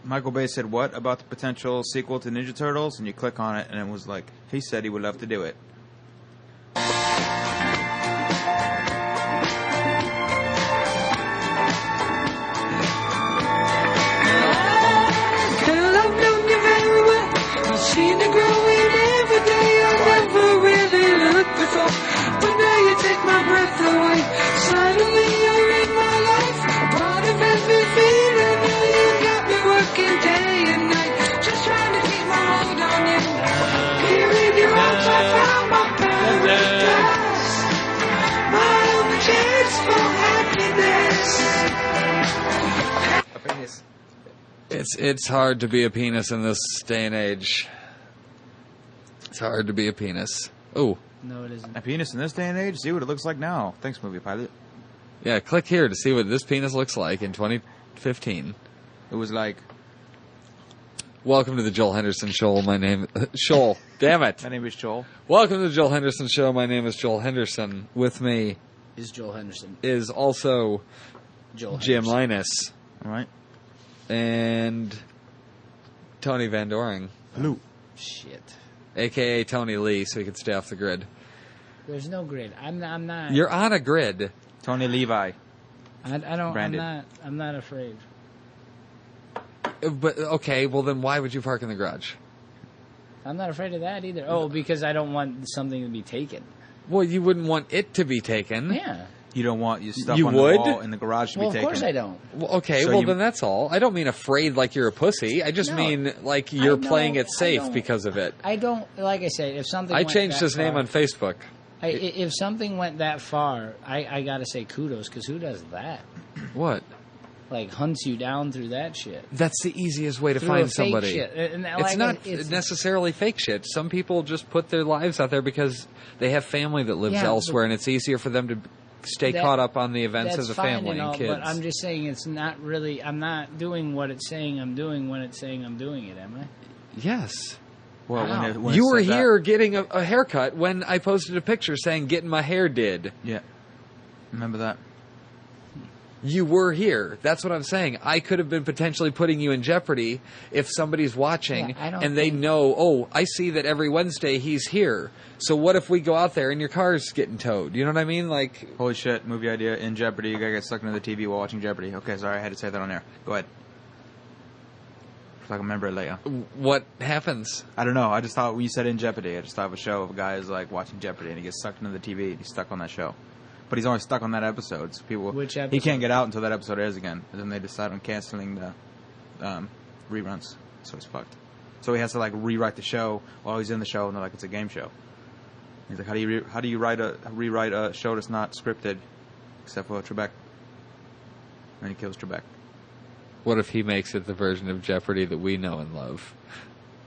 Michael Bay said what about the potential sequel to Ninja Turtles? And you click on it, and it was like, he said he would love to do it. Seen it growing every day. I never really looked before, but now you take my breath away. Suddenly you're in my life, part of every feeling. You got me working day and night, just trying to keep my hold on you. Here in your arms I found my paradise, my only chance for happiness. It's hard to be a penis in this day and age. It's hard to be a penis. Oh. No, it isn't. A penis in this day and age? See what it looks like now. Thanks, movie pilot. Yeah, click here to see what this penis looks like in 2015. It was like... Welcome to the Joel Henderson Show. My name... Joel. Damn it. My name is Joel. Welcome to the Joel Henderson Show. My name is Joel Henderson. With me... Is Joel Henderson. Is also... Joel Jim Henderson. Linus. All right. And... Tony Van Doring. Hello. Shit. A.K.A. Tony Lee, so he can stay off the grid. There's no grid. I'm not. You're on a grid. Tony Levi. I don't. Branded. I'm not afraid. But, okay, well then why would you park in the garage? I'm not afraid of that either. Oh, because I don't want something to be taken. Well, you wouldn't want it to be taken. Yeah. You don't want your stuff You on would? the wall in the garage to Well, be of taken. course I don't. Well, okay, So well you- then that's all. I don't mean afraid like you're a pussy. I just No. mean like you're I playing don't- it safe I don't- because of it. I don't. Like I said, if something. I went changed that his name far- on Facebook. If something went that far, I gotta say kudos, because who does that? What? Like hunts you down through that shit. That's the easiest way to Through find a fake somebody. shit. And It's like, not it's- necessarily fake shit. Some people just put their lives out there because they have family that lives Yeah, elsewhere, but- and it's easier for them to stay That- caught up on the events That's of the fine family and all, and kids. but I'm just saying it's not really. I'm not doing what it's saying I'm doing when it's saying I'm doing it. Am I? Yes. Well, Wow. when it You were said that- here getting a haircut when I posted a picture saying getting my hair did. Yeah. Remember that? You were here. That's what I'm saying. I could have been potentially putting you in jeopardy if somebody's watching Yeah, I don't and they think- know, oh, I see that every Wednesday he's here. So what if we go out there and your car's getting towed? You know what I mean? Like, Holy shit, movie idea in Jeopardy. You gotta get stuck into the TV while watching Jeopardy. Okay, sorry, I had to say that on air. Go ahead. So I can remember it later. what happens? I don't know. I just thought when you said in Jeopardy, I just thought of a show of a guy who's like watching Jeopardy and he gets sucked into the TV and he's stuck on that show. But he's only stuck on that episode. So people, Which he episode? can't get out until that episode airs again. And then they decide on canceling the reruns. So he's fucked. So he has to like rewrite the show while he's in the show, and they're like, it's a game show. He's like, how do you rewrite a show that's not scripted, except for Trebek? And he kills Trebek. What if he makes it the version of Jeopardy that we know and love?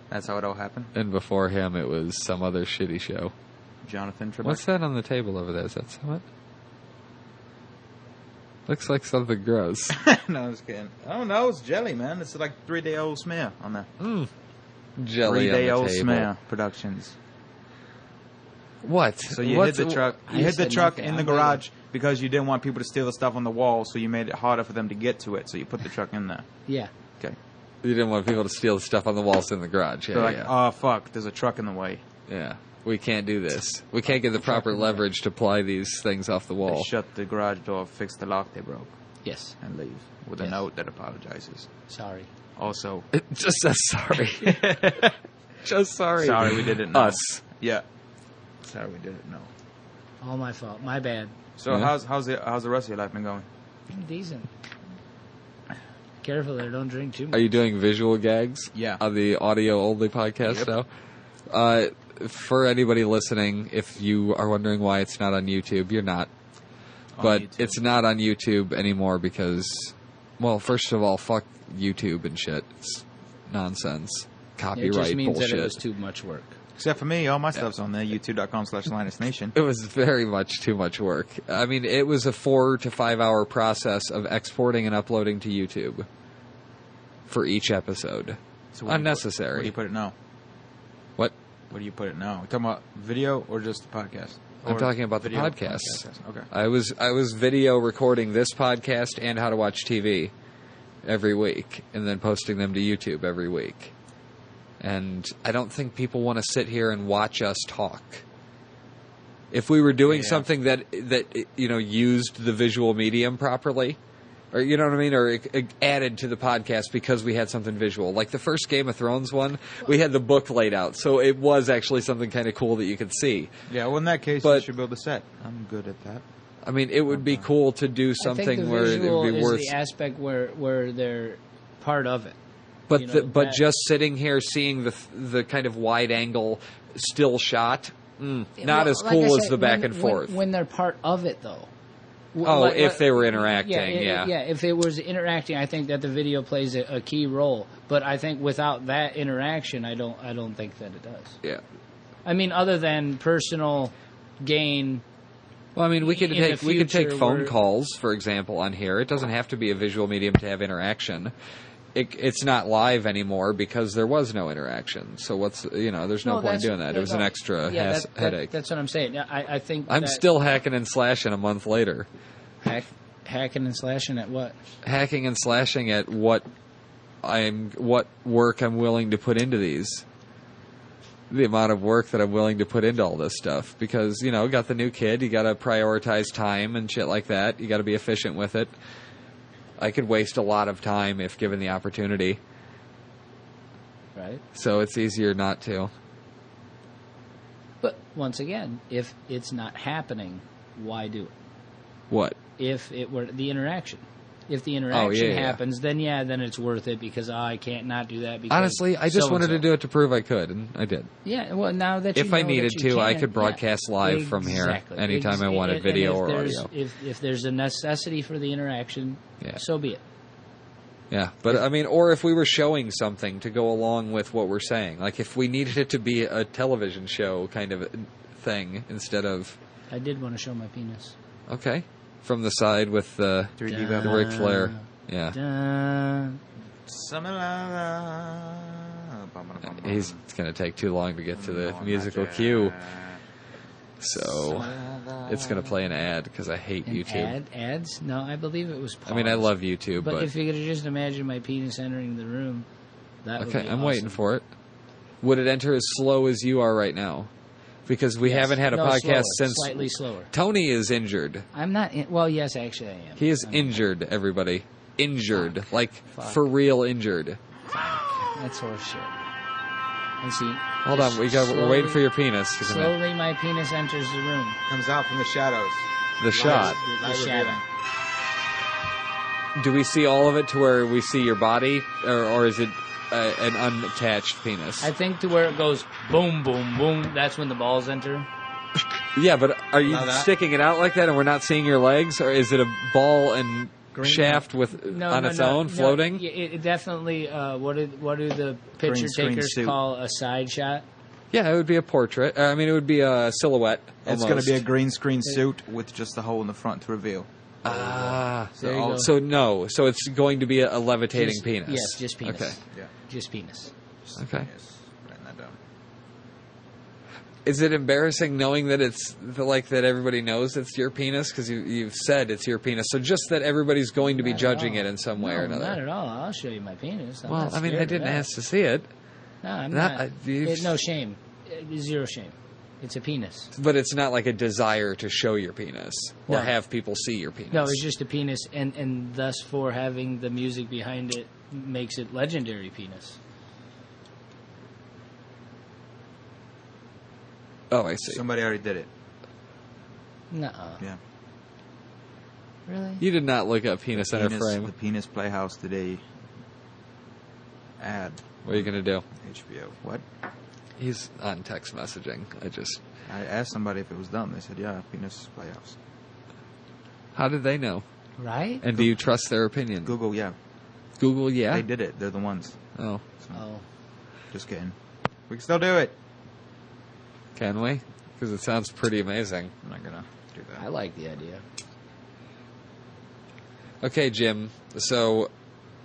That's how it all happened. And before him, it was some other shitty show. Jonathan Trebek. What's that on the table over there? Is that something? Looks like something gross. No, I was kidding. Oh no, it's jelly, man. It's like 3-day-old smear on there. Jelly on the 3-day-old table. smear productions. What? So you What's- hid the truck. I You hid the said truck nothing. in the I'm garage because you didn't want people to steal the stuff on the wall. So you made it harder for them to get to it. So you put the truck in there. Yeah. Okay. You didn't want people to steal the stuff on the walls in the garage. Yeah, They're like, yeah. oh fuck, there's a truck in the way. Yeah. We can't do this. We can't get the proper leverage to ply these things off the They wall. shut the garage door, fix the lock they broke, Yes. and leave with a Yes. note that apologizes. Sorry. Also, It just says sorry. Just sorry. sorry we didn't know. Us. Yeah. Sorry we didn't know. All my fault. My bad. So Yeah. how's the rest of your life been going? Decent. Careful there. Don't drink too much. Are you doing visual gags? Yeah. On the audio-only podcast Yep. now? For anybody listening, if you are wondering why it's not on YouTube, you're not. On But YouTube. it's not on YouTube anymore because, well, first of all, fuck YouTube and shit. It's nonsense. It Copyright just means bullshit. that it was too much work. Except for me, all my stuff's on there. YouTube.com/LinusNation. It was very much too much work. I mean, it was a 4 to 5 hour process of exporting and uploading to YouTube for each episode. So where do you Unnecessary. Where do you put it now? What? Where do you put it now? You talking about video or just the podcast? I'm Or talking about the video podcast. Okay. I was video recording this podcast and How to Watch TV every week and then posting them to YouTube every week. And I don't think people want to sit here and watch us talk. If we were doing something that used the visual medium properly, or you know what I mean, or it added to the podcast because we had something visual. Like the first Game of Thrones one, we had the book laid out, so it was actually something kind of cool that you could see. Yeah, well, in that case, you should build a set. I'm good at that. I mean, it would be cool to do something where it would be worth. The aspect where they're part of it. But just sitting here seeing the kind of wide angle still shot, not as cool as the back and forth. When they're part of it, though. If they were interacting, yeah. If it was interacting, I think that the video plays a key role. But I think without that interaction, I don't think that it does. Yeah. I mean, other than personal gain. Well, I mean, we could take phone calls, for example, on here. It doesn't have to be a visual medium to have interaction. It's not live anymore because there was no interaction. So there's no point doing that. It was an extra headache. That's what I'm saying. I think I'm still hacking and slashing a month later. Hacking and slashing at what? Hacking and slashing at what work I'm willing to put into these. The amount of work that I'm willing to put into all this stuff. Because, got the new kid, you got to prioritize time and shit like that. You got to be efficient with it. I could waste a lot of time if given the opportunity. Right. So it's easier not to. But once again, if it's not happening, why do it? What? If it were the interaction. If the interaction happens, then it's worth it because I can't not do that. Because honestly, I just wanted to do it to prove I could, and I did. Yeah, well, now that if I needed to, I could broadcast live from here anytime I wanted, video or audio. If there's a necessity for the interaction, so be it. Yeah, but I mean, or if we were showing something to go along with what we're saying, like if we needed it to be a television show kind of thing instead of. I did want to show my penis. Okay. From the side with the 3D Ric Flair. Yeah. He's going to take too long to get to the musical cue. So it's going to play an ad because I hate YouTube. Ads? No, I believe it was paused. I mean, I love YouTube. But if you could just imagine my penis entering the room, that would be awesome. I'm waiting for it. Would it enter as slow as you are right now? Because we haven't had a podcast since... Slightly slower. Tony is injured. I'm not... Well, yes, actually I am. He is injured, everybody. Injured. Fuck. For real injured. Fuck. That's horseshit. And see... Hold on, we're waiting for your penis. Slowly my penis enters the room. Comes out from the shadows. The shot. The shadow. Do we see all of it to where we see your body? Or is it... an unattached penis. I think to where it goes boom, boom, boom. That's when the balls enter. Yeah, but are you sticking it out like that and we're not seeing your legs? Or is it a ball and shaft on its own floating? No, it definitely, what do the picture takers call a side shot? Yeah, it would be a portrait. I mean, it would be a silhouette. It's going to be a green screen suit with just the hole in the front to reveal. So it's going to be a levitating penis. Yes, just penis. Okay. Yeah. Just penis. Okay. Yes. Writing that down. Is it embarrassing knowing that it's that everybody knows it's your penis because you've said it's your penis? So just that everybody's going to be judging it in some way or another. Not at all. I'll show you my penis. I mean, I didn't ask to see it. No, I'm not. No shame. Zero shame. It's a penis. But it's not like a desire to show your penis or have people see your penis. No, it's just a penis, and thus for having the music behind it makes it legendary penis. Oh, I see. Somebody already did it. Nuh-uh. Yeah. Really? You did not look up penis center frame. The Penis Playhouse did a ad. What are you going to do? HBO. What? He's on text messaging. I asked somebody if it was them. They said, yeah, Penis Playhouse. How did they know? Right? And do you trust their opinion? Google, yeah. Google, yeah? They did it. They're the ones. Oh. Just kidding. We can still do it. Can we? Because it sounds pretty amazing. I'm not going to do that. I like the idea. Okay, Jim. So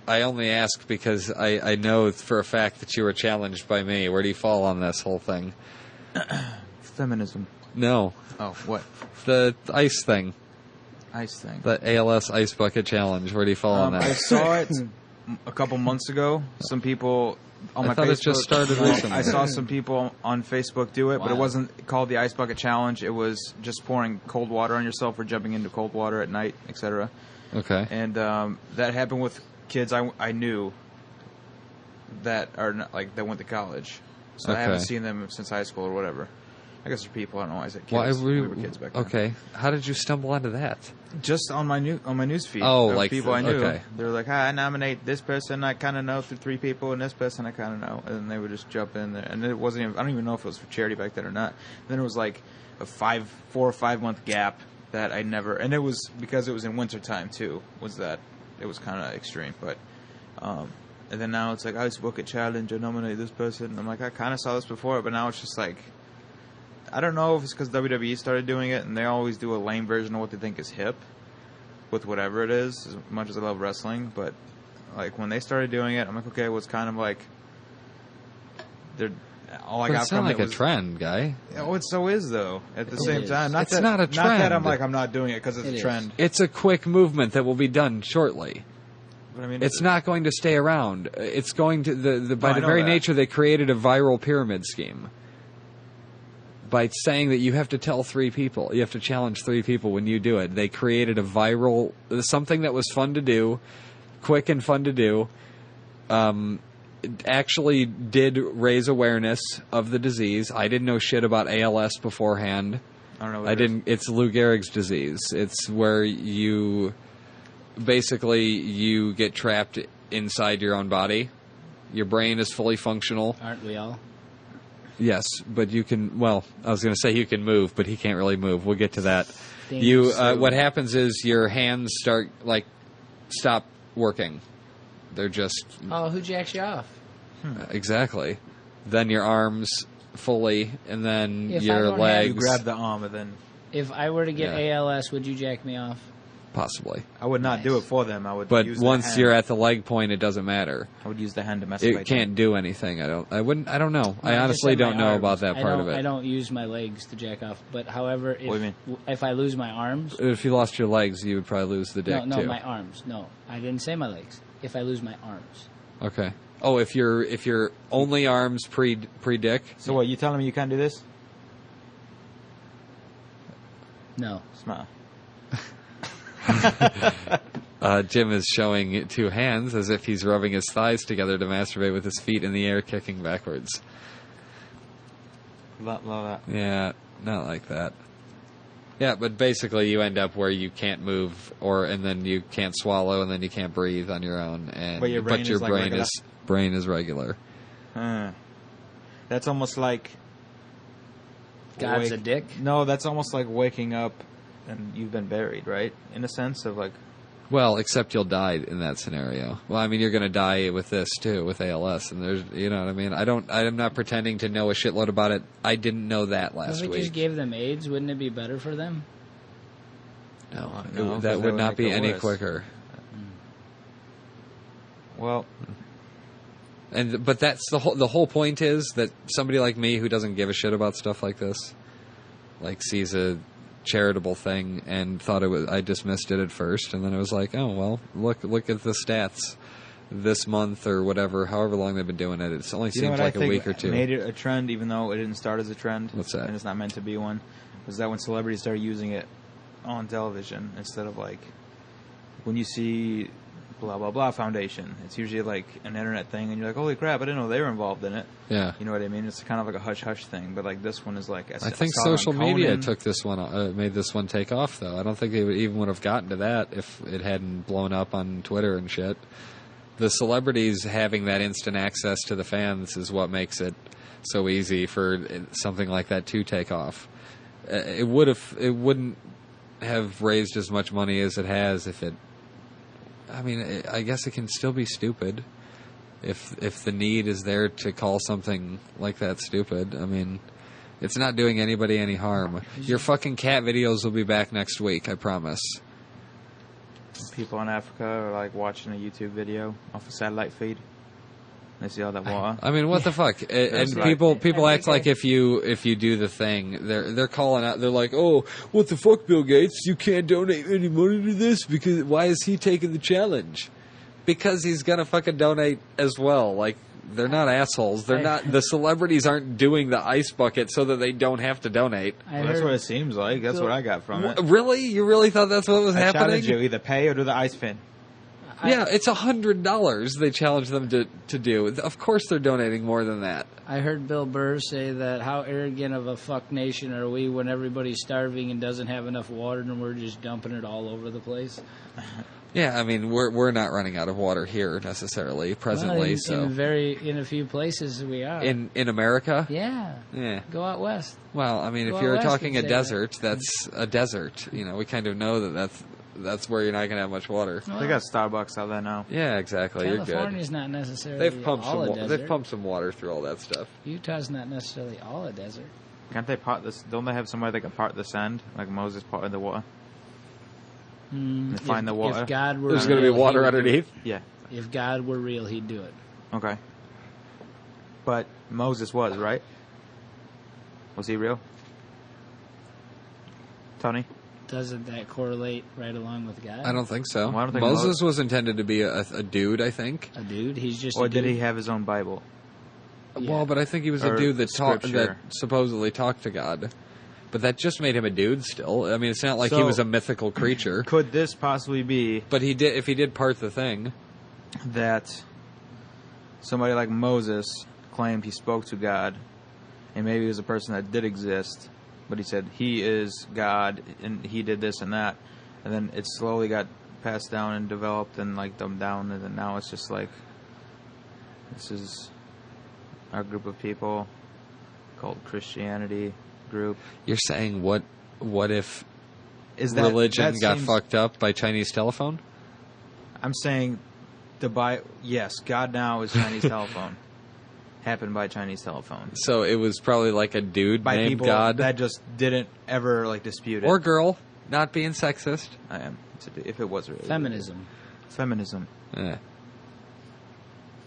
I only ask because I know for a fact that you were challenged by me. Where do you fall on this whole thing? Feminism. No. Oh, what? The ice thing. Ice thing. The ALS Ice Bucket Challenge. Where do you fall on that? I saw it. a couple months ago, some people on I my thought Facebook. it just started recently. I saw some people on Facebook do it, but it Wow. wasn't called the Ice Bucket Challenge. It was just pouring cold water on yourself or jumping into cold water at night, etc. Okay. And that happened with kids I knew that are not, like that went to college. So I haven't Okay. seen them since high school or whatever. I guess they're people. I don't know why I said kids. Why we were kids back then. Okay. How did you stumble onto that? Just on my news feed. Oh, of like people I knew. okay. They were like, "Hi, I nominate this person I kind of know through 3 people, and this person I kind of know," and then they would just jump in there. And it wasn't even. I don't even know if it was for charity back then or not. Then it was like a 4 or 5 month gap that I never. And it was because it was in winter time too. Was that it was kind of extreme, but. And then now it's like Ice Bucket Challenge. I nominate this person. And I'm like, I kind of saw this before, but now it's just like. I don't know if it's because WWE started doing it, and they always do a lame version of what they think is hip, with whatever it is. As much as I love wrestling, but like when they started doing it, I'm like, okay, well, it's kind of like they're all I But got it's not from like it was a trend, guy. Oh, it so is though. At the same is. time, It's not a Not that I'm trend. like I'm not doing it because it's It a is. trend. It's a quick movement that will be done shortly. But I mean, It's not going to stay around. It's going to by I the know very that. nature they created a viral pyramid scheme. By saying that you have to tell 3 people, you have to challenge 3 people when you do it. They created a viral something that was fun to do, quick and fun to do. It actually did raise awareness of the disease. I didn't know shit about ALS beforehand. I don't know. What I it is. didn't. It's Lou Gehrig's disease. It's where you get trapped inside your own body. Your brain is fully functional. Aren't we all? Yes, but you can. Well, I was going to say you can move, but he can't really move. We'll get to that. Things You. so- What happens is your hands stop working. They're just Oh, who jacks you off? exactly. Then your arms fully, and then If I your don't have- legs. You grab the arm and then If I were to get Yeah. ALS, would you jack me off? Possibly. I would not do Nice. it for them. I would. But use the once hand. you're at the leg point, it doesn't matter. I would use the hand to masturbate. It can't do anything. I don't know. I just honestly said my don't know arms. about that I part don't- of it. I don't use my legs to jack off. But however, What do you mean? if I lose my arms, If you lost your legs, you would probably lose the dick no, too. my arms. No, I didn't say my legs. If I lose my arms, Okay. Oh, if you're only arms pre dick. So what? You telling me you can't do this? no. Smile. Jim is showing 2 hands as if he's rubbing his thighs together to masturbate with his feet in the air, kicking backwards. Love that. Yeah, not like that. Yeah, but basically you end up where you can't move, and then you can't swallow, and then you can't breathe on your own, and But your brain is like regular? brain is regular. That's almost like God's a dick. No, that's almost like waking up and you've been buried, right? In a sense of like, Well, except you'll die in that scenario. Well, I mean, you're going to die with this too, with ALS, and there's, you know what I mean. I'm not pretending to know a shitload about it. I didn't know that last If we week. just gave them AIDS, wouldn't it be better for them? No, No, that would not make be it any worse. quicker. well, But that's the whole point is that somebody like me who doesn't give a shit about stuff like this, like sees a charitable thing and thought it was, I dismissed it at first, and then it was like, oh well, look at the stats this month or whatever, however long they've been doing it. It only you know seems what like I a think week or two. made it a trend, even though it didn't start as a trend. What's that? And it's not meant to be one. Was that when celebrities started using it on television instead of like when you see blah blah blah foundation, it's usually like an internet thing, and you're like, holy crap, I didn't know they were involved in it. Yeah. You know what I mean? It's kind of like a hush hush thing, but like this one is like I think saw it on social media Conan. took this one, made this one take off, though. I don't think they would have gotten to that if it hadn't blown up on Twitter and shit. The celebrities having that instant access to the fans is what makes it so easy for something like that to take off. It wouldn't have raised as much money as it has if it. I mean, I guess it can still be stupid if the need is there to call something like that stupid. I mean, it's not doing anybody any harm. Your fucking cat videos will be back next week, I promise. People in Africa are like watching a YouTube video off a satellite feed. They see all that water. I mean, what the fuck? And like- people act like if you do the thing, they're calling out. They're like, "Oh, what the fuck, Bill Gates? You can't donate any money to this because why is he taking the challenge?" Because he's gonna fucking donate as well. Like, they're not assholes. They're not. The celebrities aren't doing the ice bucket so that they don't have to donate. Well, that's what it seems like. That's what I got from it. Really? You really thought that's what was I happening? challenge you, either pay or do the ice fin. Yeah, it's $100 they challenge them to do. Of course they're donating more than that. I heard Bill Burr say that how arrogant of a fuck nation are we when everybody's starving and doesn't have enough water and we're just dumping it all over the place. Yeah, I mean, we're not running out of water here necessarily presently. In a few places we are. In America? Yeah. Go out west. Well, I mean, Go if out you're west talking a and say desert, that's a desert. You know, we kind of know that's where you're not going to have much water. Well, They got Starbucks out there now. Yeah, exactly. California's You're not good. necessarily all a desert. They've pumped some water through all that stuff. Utah's not necessarily all a desert. Can't they part this? Don't they have somewhere they can part the sand, like Moses parted the water? They find the water. If God were There's going to be real, water he would do it. underneath. Yeah. If God were real, he'd do it. Okay. But Moses was, right? Was he real? Tony? Doesn't that correlate right along with God? I don't think so. Well, I don't think Moses was intended to be a dude, I think. A dude? He's just Or a dude. did he have his own Bible? Yeah. Well, but I think he was Or a dude that scripture. supposedly talked to God. But that just made him a dude still. I mean, it's not like he So- was a mythical creature. Could this possibly be But if he did part the thing. that somebody like Moses claimed he spoke to God, and maybe he was a person that did exist, but he said he is God and he did this and that, and then it slowly got passed down and developed and like dumbed down, and then now it's just like this is our group of people called Christianity group. You're saying what if Is that religion that got seems- fucked up by Chinese telephone? I'm saying yes, God now is Chinese telephone. Happened by Chinese telephone. So it was probably like a dude By named people God. that just didn't ever like dispute it. Or girl, not being sexist. I am. If it was really Feminism. Feminism. Yeah.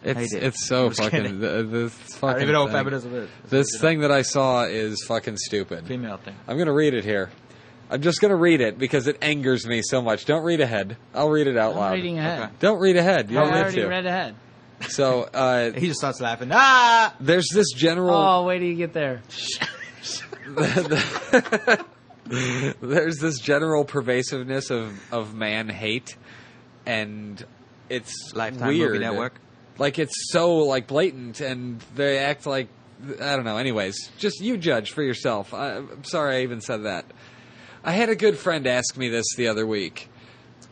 Hate it. It's so I'm just fucking kidding. this I fucking don't even know what thing. feminism is. This thing that I saw is fucking stupid. Female thing. I'm going to read it here. I'm just going to read it because it angers me so much. Don't read ahead. I'll read it out I'm loud. reading ahead. Okay. Don't read ahead. You I don't need already to. read ahead. So, He just starts laughing. Ah! there's this general... Oh, wait till you get there. There's this general pervasiveness of man hate, and it's Lifetime weird. Movie Network. Like, it's so, like, blatant, and they act like... I don't know. Anyways, just you judge for yourself. I'm sorry I even said that. I had a good friend ask me this the other week.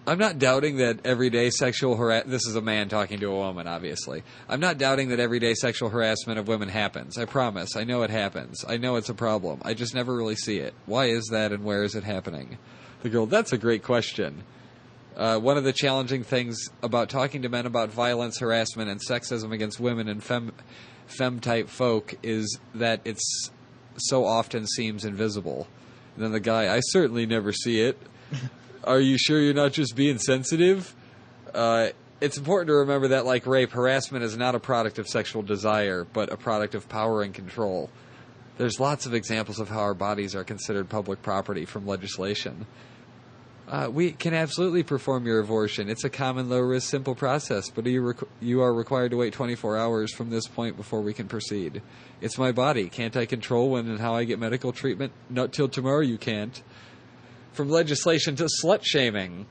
I'm not doubting that everyday sexual harassment... This is a man talking to a woman, obviously. I'm not doubting that everyday sexual harassment of women happens. I promise. I know it happens. I know it's a problem. I just never really see it. Why is that, and where is it happening? The girl, that's a great question. One of the challenging things about talking to men about violence, harassment, and sexism against women and femme-type folk is that it's so often seems invisible. And then the guy, I certainly never see it. Are you sure you're not just being sensitive? It's important to remember that, like rape, harassment is not a product of sexual desire, but a product of power and control. There's lots of examples of how our bodies are considered public property from legislation. We can absolutely perform your abortion. It's a common, low-risk, simple process, but you are required to wait 24 hours from this point before we can proceed. It's my body. Can't I control when and how I get medical treatment? Not till tomorrow you can't. From legislation to slut-shaming.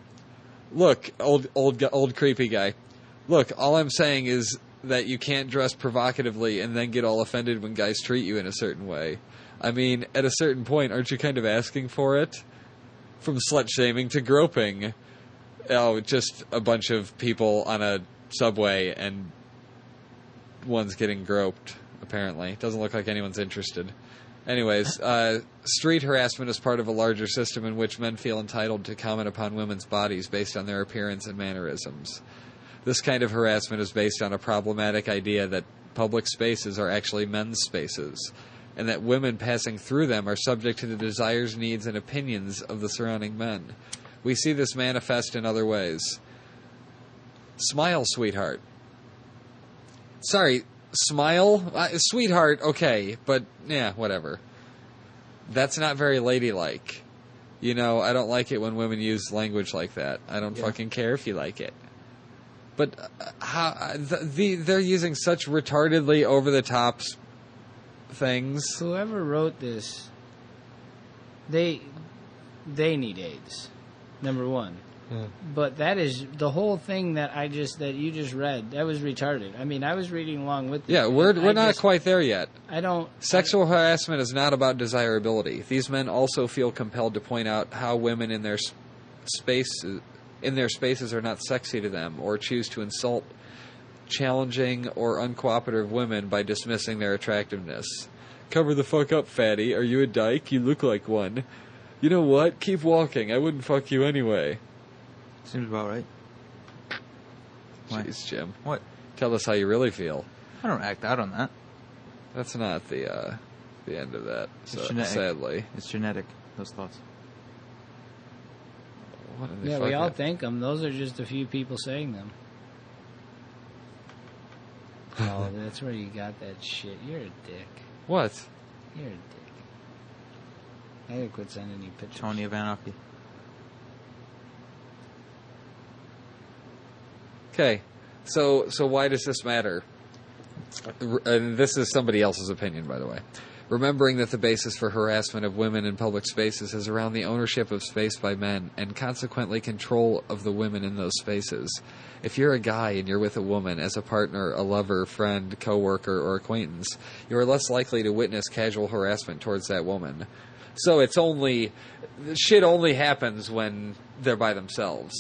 Look, old creepy guy. Look, all I'm saying is that you can't dress provocatively and then get all offended when guys treat you in a certain way. I mean, at a certain point, aren't you kind of asking for it? From slut-shaming to groping. Oh, just a bunch of people on a subway and one's getting groped, apparently. Doesn't look like anyone's interested. Anyways, street harassment is part of a larger system in which men feel entitled to comment upon women's bodies based on their appearance and mannerisms. This kind of harassment is based on a problematic idea that public spaces are actually men's spaces, and that women passing through them are subject to the desires, needs, and opinions of the surrounding men. We see this manifest in other ways. Smile, sweetheart. Sorry, smile? Sweetheart, okay, but yeah, whatever. That's not very ladylike. You know, I don't like it when women use language like that. I don't fucking care if you like it. But they're using such retardedly over the top things. Whoever wrote this, they need AIDS, number one. Yeah. But that is the whole thing that you just read. That was retarded. I mean, I was reading along with you. Yeah, we're not quite there yet. Sexual harassment is not about desirability. These men also feel compelled to point out how women in their spaces are not sexy to them, or choose to insult challenging or uncooperative women by dismissing their attractiveness. Cover the fuck up, fatty. Are you a dyke? You look like one. You know what? Keep walking. I wouldn't fuck you anyway. Seems about right. Jeez, Jim. What? Tell us how you really feel. I don't act out on that. That's not the end of that. So, genetic. Sadly, It's genetic. Those thoughts. What in the Yeah, fuck we all up? think them. Those are just a few people saying them. Oh, that's where you got that shit. You're a dick. What? You're a dick. I gotta quit sending you pictures. Tony of Anarchy. Okay, so why does this matter? And this is somebody else's opinion, by the way. Remembering that the basis for harassment of women in public spaces is around the ownership of space by men, and consequently control of the women in those spaces. If you're a guy and you're with a woman as a partner, a lover, friend, coworker, or acquaintance, you are less likely to witness casual harassment towards that woman. So shit only happens when they're by themselves.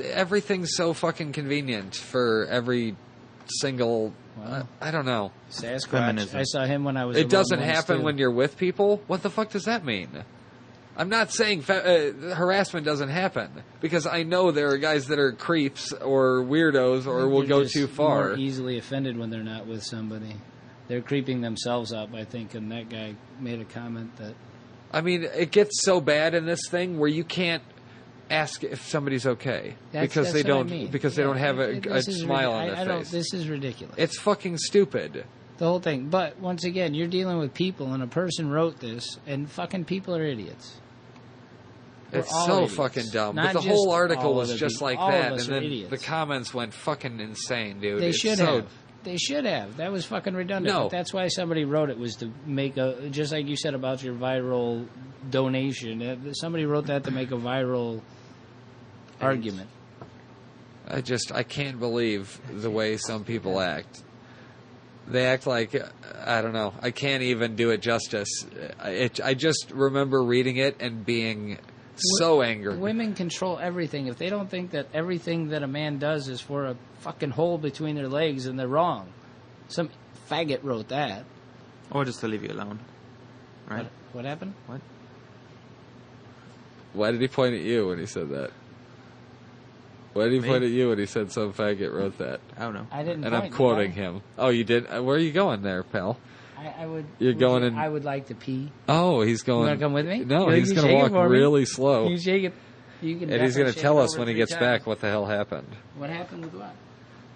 Everything's so fucking convenient for every single. Wow. I don't know. Sasquatch. Feminism. I saw him when I was. It doesn't alone once, happen too. when you're with people. What the fuck does that mean? I'm not saying harassment doesn't happen, because I know there are guys that are creeps or weirdos or will They're go just too far. More easily offended when they're not with somebody. They're creeping themselves up, I think, and that guy made a comment that. I mean, it gets so bad in this thing where you can't ask if somebody's okay because they what I don't mean. because they don't have a This is smile on their face. This is ridiculous. It's fucking stupid. The whole thing. But once again, you're dealing with people, and a person wrote this, and fucking people are idiots. We're It's all so idiots. fucking dumb. Not But the just whole article all was of the just people. like All that, of us and are then idiots. the comments went fucking insane, dude. They It's should so have. They should have. That was fucking redundant. No. But that's why somebody wrote it, was to make a, just like you said about your viral donation. Somebody wrote that to make a viral argument. I can't believe the way some people act. They act like, I don't know, I can't even do it justice. I just remember reading it and being so angry. Women control everything. If they don't think that everything that a man does is for a fucking hole between their legs, then they're wrong. Some faggot wrote that. Or just to leave you alone. Right? What happened? What? Why did he point at you when he said that? Why did he Me? point at you when he said some faggot wrote that? I don't know. I didn't. And I'm quoting him. Oh, you did? Where are you going there, pal? I would. You're going in- I would like to pee. Oh, he's going... You want to come with me? No, You he's can going to shake it walk for me. really slow. You shake it. You can. And he's going going to tell us when he gets back what the hell happened. What happened with what?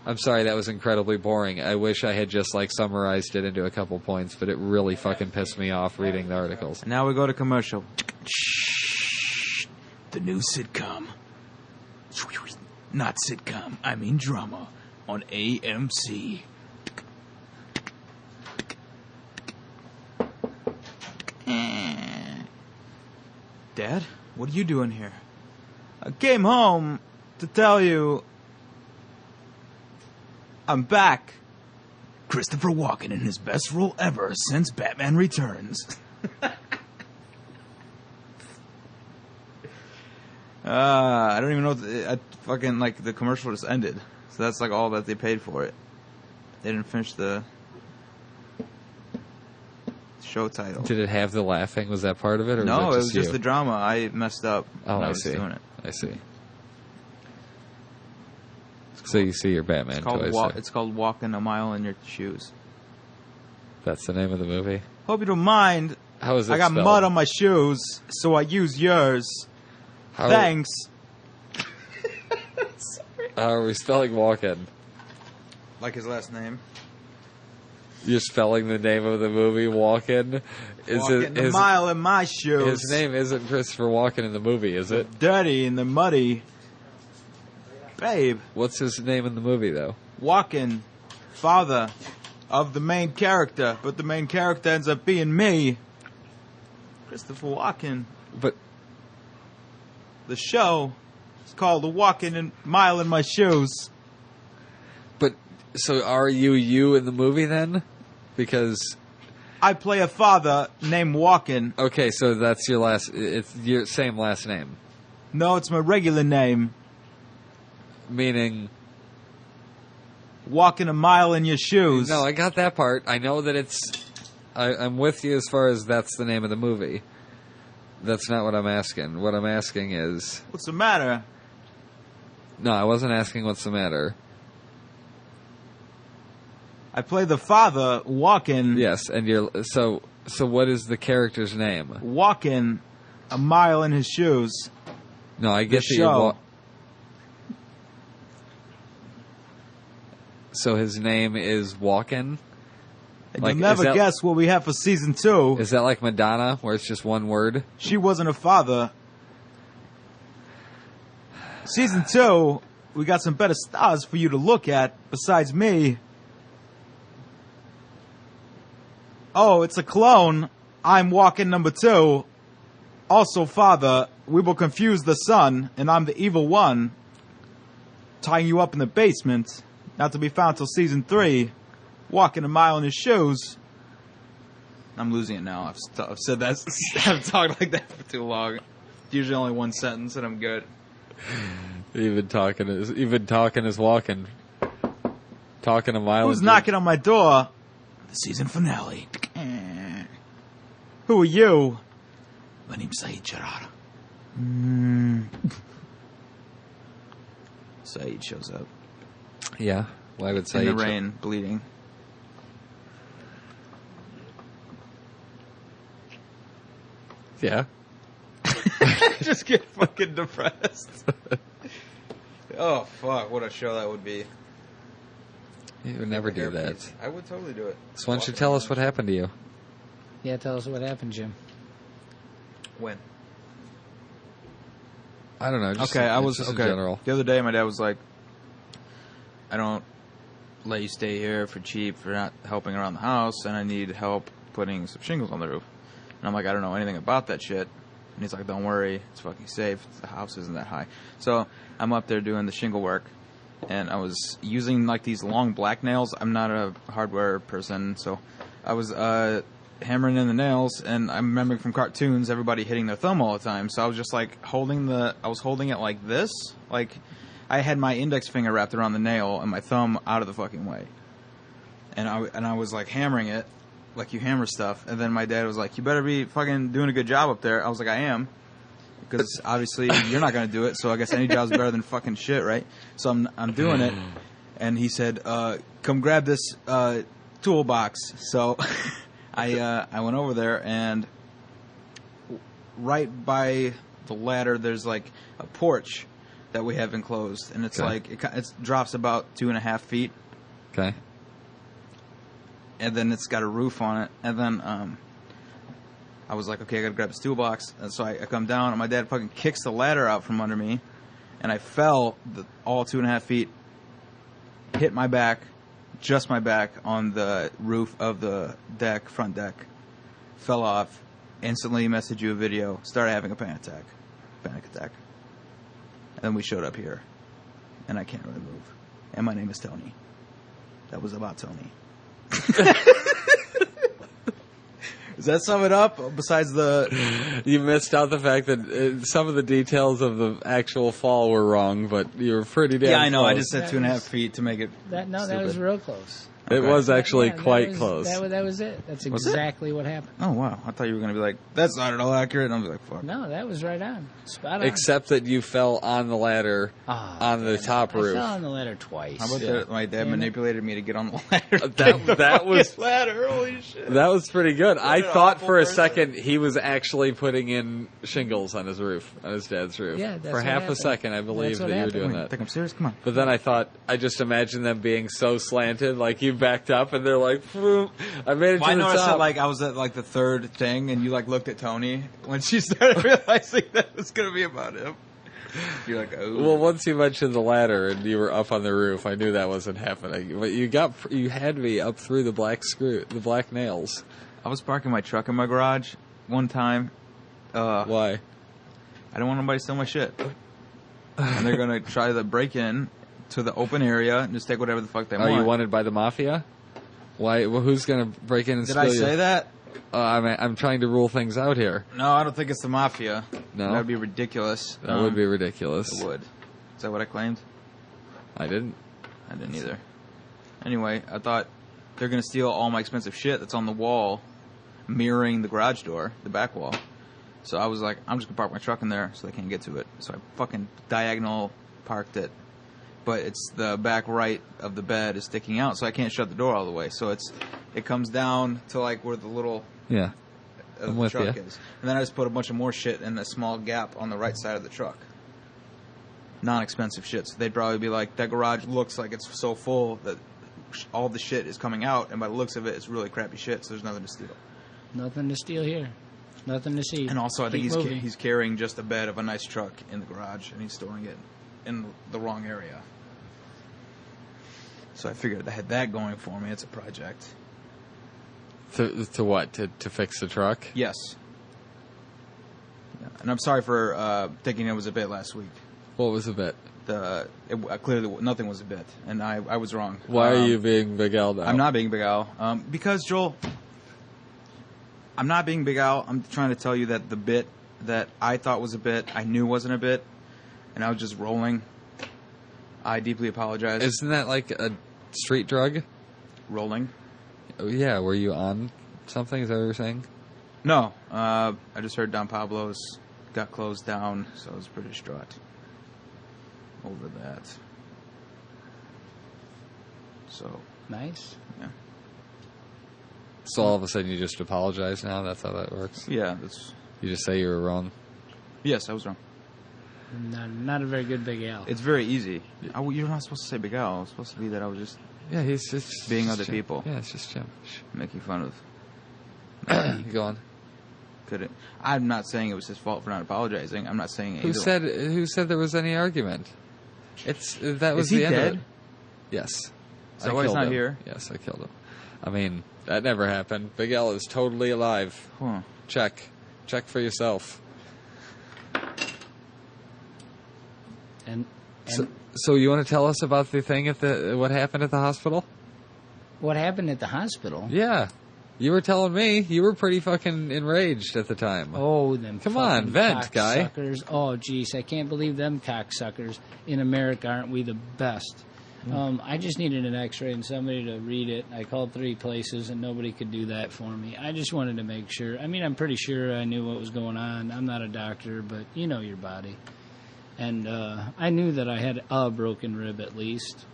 I'm sorry, that was incredibly boring. I wish I had just summarized it into a couple points, but it really fucking pissed me off reading the articles. And now we go to commercial. The new sitcom. Not sitcom, I mean drama. On AMC. Dad, what are you doing here? I came home to tell you I'm back. Christopher Walken in his best role ever since Batman Returns. I don't even know. I fucking the commercial just ended, so that's all that they paid for it. They didn't finish the show title. Did it have the laughing? Was that part of it? Or No, was it was just you? the drama. I messed up. Oh, when I was see. doing it. I see. So you see your Batman toys there. It's called Walking a Mile in Your Shoes. That's the name of the movie? Hope you don't mind. How is it I got spelled? mud on my shoes, so I use yours. How, Thanks. How are we spelling Walken? Like his last name. You're spelling the name of the movie Walken? Walking a mile in my shoes. His name isn't Christopher Walken in the movie, is it? Dirty and the muddy. Babe. What's his name in the movie, though? Walken, father of the main character, but the main character ends up being me. Christopher Walken. But The show is called The Walking and Mile in My Shoes. so are you in the movie then? Because I play a father named Walken. okay, so that's your it's your same last name, No, it's my regular name. meaning. Walking a mile in your shoes. No, I got that part. I know that it's. I'm with you as far as that's the name of the movie. That's not what I'm asking. What I'm asking is. What's the matter? No, I wasn't asking what's the matter. I play the father, Walken. Yes, and you're. So what is the character's name? Walking a mile in his shoes. No, I get The that you're. show. So his name is Walken? And Like, you'll never is that- guess what we have for season 2. Is that like Madonna, where it's just one word? She wasn't a father. Season 2, we got some better stars for you to look at besides me. Oh, it's a clone. I'm Walken number 2. Also father. We will confuse the son, and I'm the evil one. Tying you up in the basement. Not to be found till season 3. Walking a mile in his shoes. I'm losing it now. I've said that. I've talked like that for too long. It's usually only one sentence, and I'm good. Even talking is walking. Talking a mile. Who's knocking on my door? The season finale. Who are you? My name's Saeed Gerard. Saeed shows up. Yeah. Why would say In the rain, bleeding. Yeah. Just get fucking depressed. Oh, fuck. What a show that would be. You would never do that. I would totally do it. So why don't you tell us what happened to you? Yeah, tell us what happened, Jim. When? I don't know. Just Okay, I was just in okay. general. The other day, my dad was like, "I don't let you stay here for cheap for not helping around the house, and I need help putting some shingles on the roof." And I'm like, "I don't know anything about that shit." And he's like, "Don't worry, it's fucking safe. The house isn't that high." So I'm up there doing the shingle work, and I was using like these long black nails. I'm not a hardware person, so I was hammering in the nails, and I'm remembering from cartoons everybody hitting their thumb all the time. So I was just like holding it like this, like I had my index finger wrapped around the nail and my thumb out of the fucking way, and I was like hammering it like you hammer stuff. And then my dad was like, "You better be fucking doing a good job up there." I was like, "I am," because obviously you're not gonna do it, so I guess any job's better than fucking shit, right? So I'm doing it, and he said, "Come grab this toolbox." So I went over there, and right by the ladder there's like a porch that we have enclosed, and it's Okay. like it drops about 2.5 feet, Okay. and then it's got a roof on it. And then I was like, okay, I gotta grab this toolbox. And so I come down, and my dad fucking kicks the ladder out from under me, and I fell all 2.5 feet, hit my back, just my back, on the roof of the deck, front deck, fell off, instantly messaged you a video, started having a panic attack. And then we showed up here, and I can't really move. And my name is Tony. That was about Tony. Does that sum it up? Besides the... You missed out the fact that some of the details of the actual fall were wrong, but you were pretty damn Yeah, I know. I close. just said That 2.5 was- feet to make it That stupid. was real close. It was actually Yeah, that quite was- close. That was it. That's Was it? exactly what happened. Oh, wow. I thought you were going to be like, that's not at all accurate. And I'm like, fuck. No, that was right on. Spot on. Except that you fell on the ladder Ah, on the top I roof. fell on the ladder twice. How about Yeah. that? My dad Damn it. manipulated me to get on the ladder. That was ladder. Holy shit. that was pretty good. I an thought awful for a person. second he was actually putting in shingles on his roof, on his dad's roof. Yeah, that's for what half happened. a second, I believed That's what that you were happened. doing Wait, that. think I'm serious? Come on. But then I just imagined them being so slanted, like you backed up and they're like, "Phoom." I made it Well, I to the noticed top. that, like, I was at, like, the third thing, and you, like, looked at Tony when she started realizing that it was going to be about him. You're like, oh. Well, once you mentioned the ladder and you were up on the roof, I knew that wasn't happening. But you had me up through the the black nails. I was parking my truck in my garage one time. Why? I don't want nobody to steal my shit. And they're going to try to break in to the open area and just take whatever the fuck they want. Are you wanted by the mafia? Why? Well, who's going to break in and steal Did I say that? I'm trying to rule things out here. No, I don't think it's the mafia. No? That would be ridiculous. That would be ridiculous. It would. Is that what I claimed? I didn't. I didn't either. Anyway, I thought they're going to steal all my expensive shit that's on the wall, mirroring the garage door, the back wall. So I was like, I'm just going to park my truck in there so they can't get to it. So I fucking diagonal parked it. But it's the back right of the bed is sticking out, so I can't shut the door all the way. So it comes down to like where the little Yeah. I'm with truck you. is. And then I just put a bunch of more shit in a small gap on the right side of the truck. Non-expensive shit. So they'd probably be like, that garage looks like it's so full that all the shit is coming out, and by the looks of it, it's really crappy shit, so there's nothing to steal. Nothing to steal here. Nothing to see. And also, I think Keep moving. he's carrying just a bed of a nice truck in the garage, and he's storing it in the wrong area. So I figured I had that going for me. It's a project. To what? To fix the truck? Yes. Yeah. And I'm sorry for thinking it was a bit last week. What was the bit? Clearly, nothing was a bit, and I was wrong. Why are you being Big Al now? I'm not being Big Al. Because, Joel, I'm not being Big Al. I'm trying to tell you that the bit that I thought was a bit, I knew wasn't a bit, and I was just rolling. I deeply apologize. Isn't that like a street drug? Rolling? Oh, yeah, were you on something? Is that what you're saying? No. I just heard Don Pablo's got closed down, so I was pretty distraught over that. So, Nice. yeah. So all of a sudden you just apologize now? That's how that works? Yeah, that's... You just say you were wrong? Yes, I was wrong. Not a very good Big Al. It's very easy. You're not supposed to say Big Al. It's supposed to be that I was just Yeah, he's just... being just other Jim. people. Yeah, it's just Jim. Making fun of. Go on. Couldn't. I'm not saying it was his fault for not apologizing. I'm not saying Who said there was any argument? That was Is he the end dead? of it. Yes. Is that why he's killed not him. here? Yes, I killed him. I mean, that never happened. Big Al is totally alive. Huh. Check for yourself. And So you want to tell us about the thing what happened at the hospital? what happened at the hospital? Yeah. You were telling me you were pretty fucking enraged at the time. Oh, them Come on, fucking vent, guy. cocksuckers. Oh, jeez, I can't believe them cocksuckers. In America, aren't we the best? I just needed an x-ray and somebody to read it. I called 3 places and nobody could do that for me. I just wanted to make sure. I mean, I'm pretty sure I knew what was going on. I'm not a doctor, but you know your body. And I knew that I had a broken rib at least.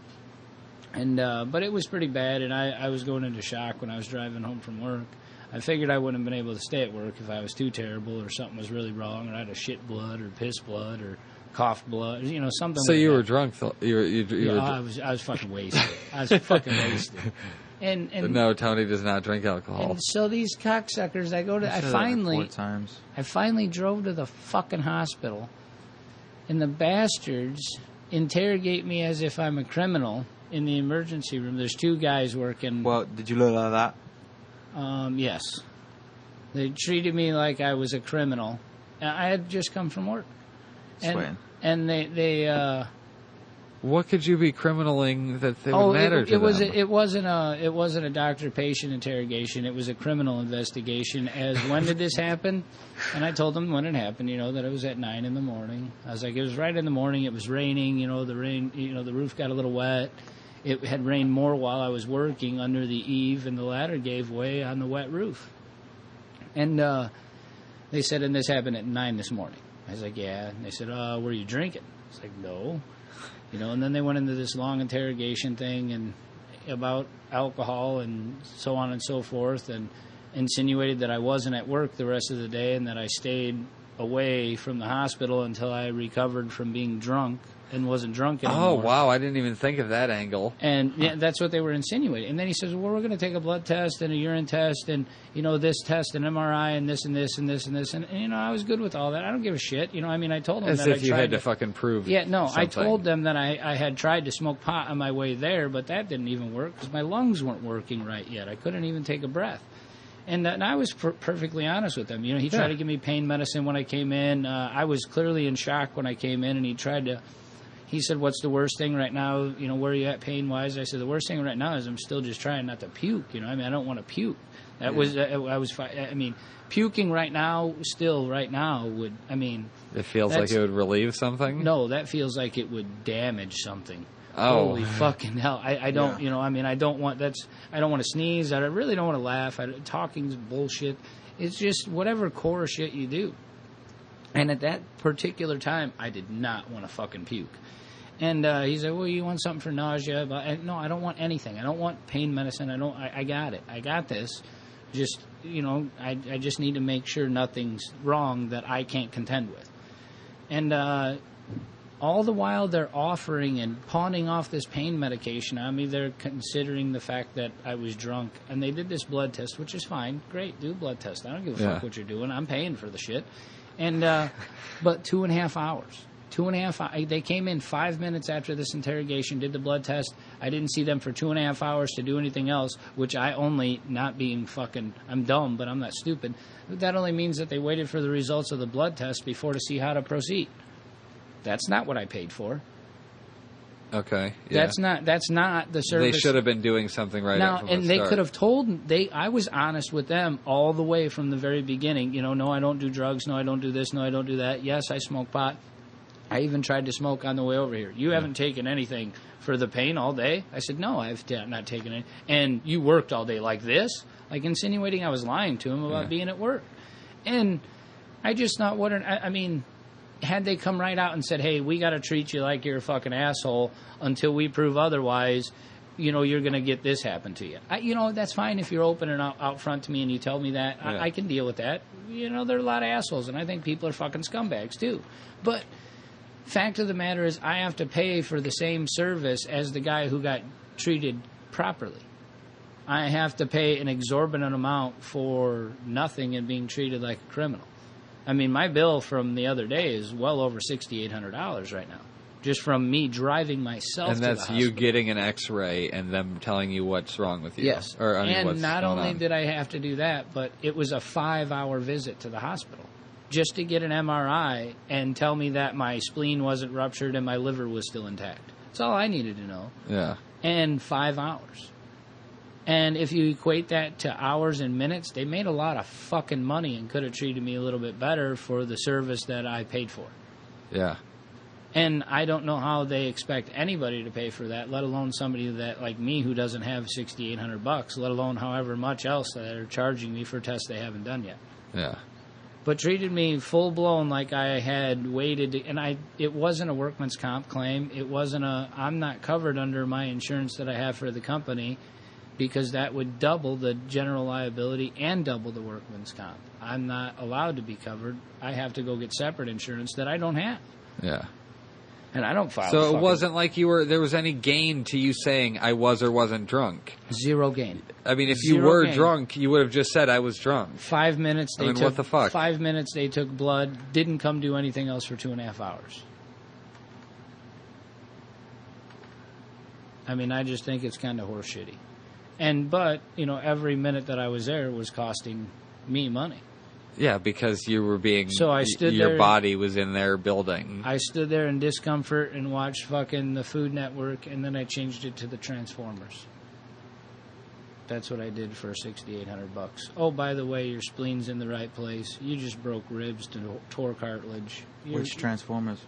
And but it was pretty bad, and I was going into shock when I was driving home from work. I figured I wouldn't have been able to stay at work if I was too terrible or something was really wrong, or I had a shit blood or piss blood or cough blood, you know, something. So like you that. were drunk. I was fucking wasted. I was fucking wasted. And No, Tony does not drink alcohol. and so these cocksuckers, I Said that like 4 times. I finally drove to the fucking hospital, and the bastards interrogate me as if I'm a criminal in the emergency room. There's 2 guys working. Well, did you look at that? Yes. They treated me like I was a criminal. I had just come from work. Sweating. And they What could you be criminaling that they would matter to them? It wasn't a doctor-patient interrogation. It was a criminal investigation. As when did this happen? And I told them when it happened. You know that it was at 9 in the morning. I was like, it was right in the morning. It was raining. You know the rain. You know the roof got a little wet. It had rained more while I was working under the eave, and the ladder gave way on the wet roof. And they said, and this happened at 9 this morning. I was like, yeah. And they said, were you drinking? I was like, no. You know, and then they went into this long interrogation thing and about alcohol and so on and so forth, and insinuated that I wasn't at work the rest of the day and that I stayed away from the hospital until I recovered from being drunk and wasn't drunk anymore. Oh, wow. I didn't even think of that angle. And yeah, that's what they were insinuating. And then he says, well, we're going to take a blood test and a urine test and, this test and MRI and this and this and this and this. And I was good with all that. I don't give a shit. I told them As that if I you tried had to fucking prove Yeah, no, something. I told them that I had tried to smoke pot on my way there, but that didn't even work because my lungs weren't working right yet. I couldn't even take a breath. And I was perfectly honest with him. He tried to give me pain medicine when I came in. I was clearly in shock when I came in, and he said, what's the worst thing right now? Where are you at pain-wise? I said, the worst thing right now is I'm still just trying not to puke. I don't want to puke. Puking right now would, It feels like it would relieve something? No, that feels like it would damage something. Oh. Holy fucking hell. I don't, I don't want to sneeze. I really don't want to laugh. Talking's bullshit. It's just whatever core shit you do. And at that particular time, I did not want to fucking puke. And he said, well, you want something for nausea? No, I don't want anything. I don't want pain medicine. I got it. I got this. Just, I just need to make sure nothing's wrong that I can't contend with. And all the while they're offering and pawning off this pain medication on me, they're considering the fact that I was drunk. And they did this blood test, which is fine. Great, do a blood test. I don't give a fuck what you're doing. I'm paying for the shit. And but 2.5 hours. 2.5 hours. They came in 5 minutes after this interrogation, did the blood test. I didn't see them for 2.5 hours to do anything else, which I only, not being fucking, I'm dumb, but I'm not stupid. That only means that they waited for the results of the blood test before to see how to proceed. That's not what I paid for. Okay. Yeah. That's not the service. They should have been doing something right now, from and the they start. could have told. I was honest with them all the way from the very beginning. No, I don't do drugs. No, I don't do this. No, I don't do that. Yes, I smoke pot. I even tried to smoke on the way over here. You haven't taken anything for the pain all day? I said, no, I've not taken it. And you worked all day like this? Like insinuating I was lying to him about being at work. And I just not wondering, had they come right out and said, hey, we got to treat you like you're a fucking asshole until we prove otherwise, you're going to get this happen to you. That's fine if you're open and out front to me and you tell me that. Yeah. I can deal with that. There are a lot of assholes, and I think people are fucking scumbags too. But fact of the matter is I have to pay for the same service as the guy who got treated properly. I have to pay an exorbitant amount for nothing and being treated like a criminal. My bill from the other day is well over $6,800 right now, just from me driving myself to the hospital. And that's you getting an X-ray and them telling you what's wrong with you. Yes. And not only did I have to do that, but it was a 5-hour visit to the hospital just to get an MRI and tell me that my spleen wasn't ruptured and my liver was still intact. That's all I needed to know. Yeah. And 5 hours. And if you equate that to hours and minutes, they made a lot of fucking money and could have treated me a little bit better for the service that I paid for. Yeah. And I don't know how they expect anybody to pay for that, let alone somebody that like me who doesn't have $6,800, let alone however much else that are charging me for tests they haven't done yet. Yeah. But treated me full blown like I had waited to, and it wasn't a workman's comp claim. It wasn't I'm not covered under my insurance that I have for the company, because that would double the general liability and double the workman's comp. I'm not allowed to be covered. I have to go get separate insurance that I don't have. Yeah. And I don't file. So it wasn't like there was any gain to you saying I was or wasn't drunk. Zero gain. If you were drunk, you would have just said I was drunk. 5 minutes. They took, what the fuck? 5 minutes. They took blood. Didn't come do anything else for 2.5 hours. I just think it's kind of horseshitty. But every minute that I was there was costing me money. Yeah, because you were being. So I stood your there. Body was in their building. I stood there in discomfort and watched fucking the Food Network, and then I changed it to the Transformers. That's what I did for $6,800. Oh, by the way, your spleen's in the right place. You just broke ribs to tore cartilage. Which Transformers?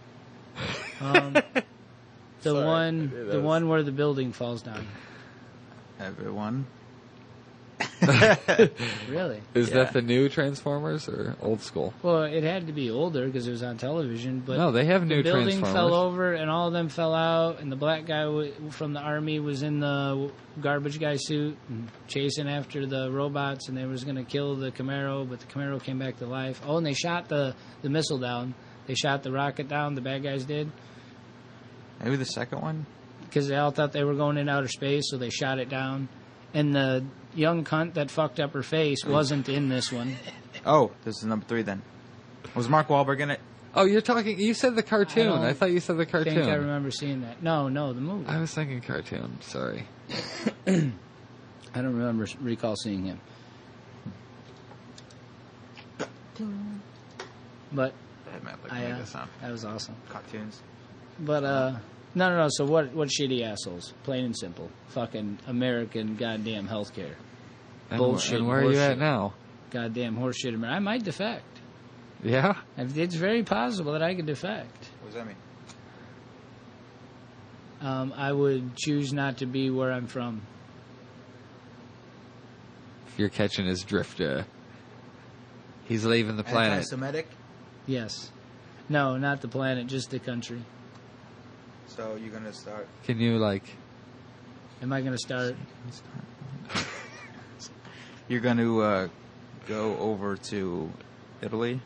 The one where the building falls down. Everyone. Really? Is that the new Transformers or old school? Well, it had to be older because it was on television. But no, they have new Transformers. The building fell over and all of them fell out, and the black guy from the army was in the garbage guy suit and chasing after the robots, and they was going to kill the Camaro, but the Camaro came back to life. Oh, and they shot the missile down. They shot the rocket down, the bad guys did. Maybe the second one? Because they all thought they were going in outer space, so they shot it down. And the young cunt that fucked up her face wasn't in this one. Oh, this is number 3 then. Was Mark Wahlberg in it? Oh, you're talking... You said the cartoon. I thought you said the I cartoon. think I remember seeing that. No, the movie. I was thinking cartoon. Sorry. I don't recall seeing him. But that was awesome. Cartoons. But no. So what shitty assholes? Plain and simple. Fucking American goddamn healthcare. Bullshit. And where are you horseshit. at now? Goddamn horseshit. I might defect. Yeah. It's very possible that I could defect. What does that mean? I would choose not to be where I'm from. If you're catching his drift, he's leaving the planet. Anti-Semitic? Yes. No, not the planet, just the country. So you're going to start... Can you, Am I going to start? You're going to go over to Italy?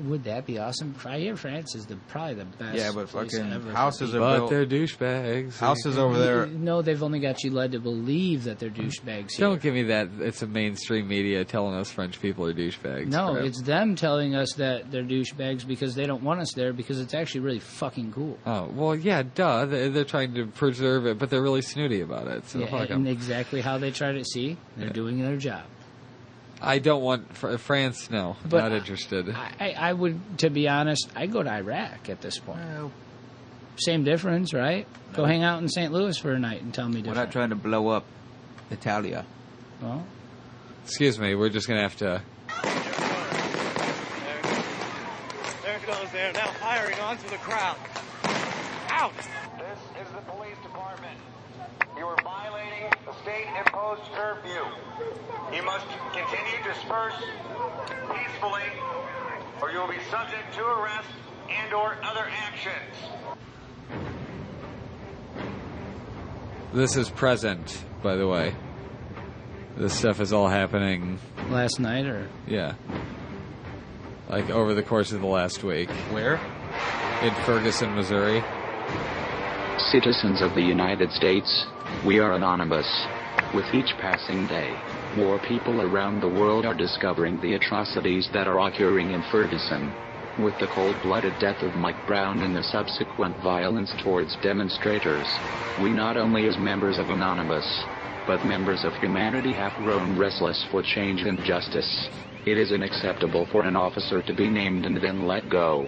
Would that be awesome? I hear France is probably the best. Yeah, but place fucking ever houses are But built... they're douchebags. Houses over there... No, they've only got you led to believe that they're douchebags here. Don't give me that. It's a mainstream media telling us French people are douchebags. No, crap. it's them telling us that they're douchebags because they don't want us there because it's actually really fucking cool. Oh, well, yeah, duh. They're trying to preserve it, but they're really snooty about it. So Yeah, fuck and 'em. exactly how they try to see, they're doing their job. I don't want France. No, But not interested. I would, to be honest, I'd go to Iraq at this point. Same difference, right? Go hang out in St. Louis for a night and tell me We're different. not trying to blow up Italia. Well, Excuse me. We're just gonna have to. There it goes there, now firing onto the crowd. Out! This is the police department. You are violating the state-imposed curfew. You must continue to disperse peacefully, or you will be subject to arrest and/or other actions. This is present, by the way. This stuff is all happening. last night or Yeah. Like over the course of the last week. Where? In Ferguson, Missouri. Citizens of the United States, we are anonymous. With each passing day, more people around the world are discovering the atrocities that are occurring in Ferguson. With the cold-blooded death of Mike Brown and the subsequent violence towards demonstrators, we not only as members of Anonymous, but members of humanity have grown restless for change and justice. It is unacceptable for an officer to be named and then let go.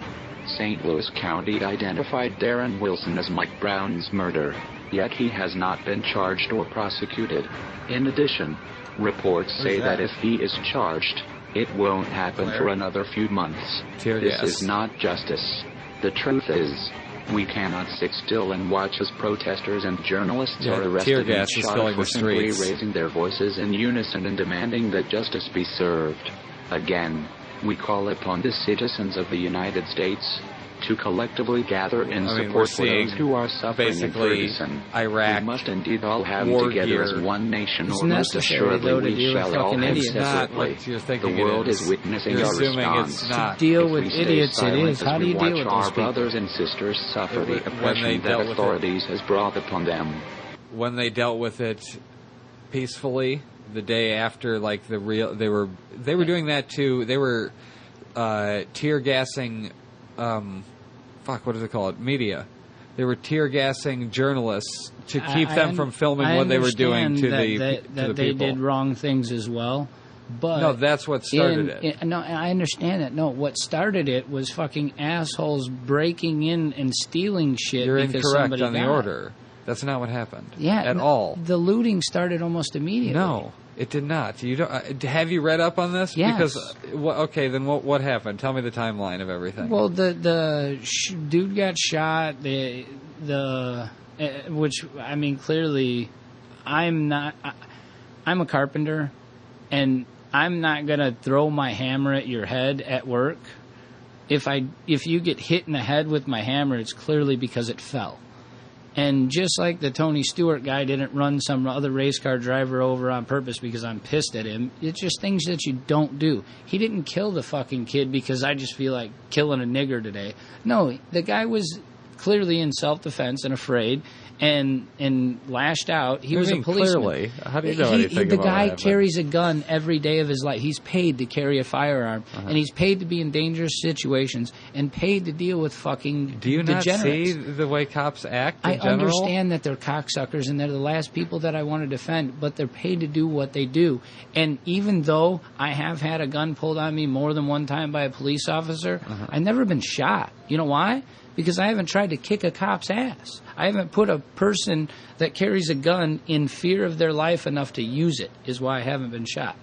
St. Louis County identified Darren Wilson as Mike Brown's murderer, yet he has not been charged or prosecuted. In addition, reports say that if he is charged, it won't happen for another few months. This is not justice. The truth is, we cannot sit still and watch as protesters and journalists are arrested and shot for simply raising their voices in unison and demanding that justice be served. Again, we call upon the citizens of the United States to collectively gather in support for those who are suffering in Ferguson. Iraq, we must indeed all have war together gear. as one nation, It's or most necessary, assuredly though, to we deal with shall all fucking have idiots. Not separately. what you're thinking The world it is witnessing You're our assuming response. it's not. deal If with we stay idiots. It silent is. as How do we you deal watch with our those people? brothers and sisters suffer When the they oppression that dealt with it. authorities has brought upon them. When they dealt with it peacefully, the day after, like they were doing that too. They were tear gassing. What is it called? Media. They were tear gassing journalists to keep them from filming what they were doing to the they people. did wrong things as well. But No, that's what started it. No, I understand that. No, what started it was fucking assholes breaking in and stealing shit. You're because incorrect somebody on the died. order. That's not what happened. Yeah, at all. The looting started almost immediately. No, it did not. You don't. Have you read up on this? Yes. Because okay, then what happened? Tell me the timeline of everything. Well, the dude got shot. Which I mean, clearly, I'm not. I'm a carpenter, and I'm not gonna throw my hammer at your head at work. If you get hit in the head with my hammer, it's clearly because it fell. And just like the Tony Stewart guy didn't run some other race car driver over on purpose because I'm pissed at him, it's just things that you don't do. He didn't kill the fucking kid because I just feel like killing a nigger today. No, the guy was clearly in self-defense and afraid, and lashed out. He What was do a you mean, policeman. clearly? How do you know anything the about guy what happened? carries a gun every day of his life. He's paid to carry a firearm, and he's paid to be in dangerous situations, and paid to deal with fucking Do you not degenerates. see the way cops act in I general? understand that they're cocksuckers and they're the last people that I want to defend, but they're paid to do what they do. And even though I have had a gun pulled on me more than one time by a police officer, I've never been shot. You know why? Because I haven't tried to kick a cop's ass. I haven't put a person that carries a gun in fear of their life enough to use it, is why I haven't been shot.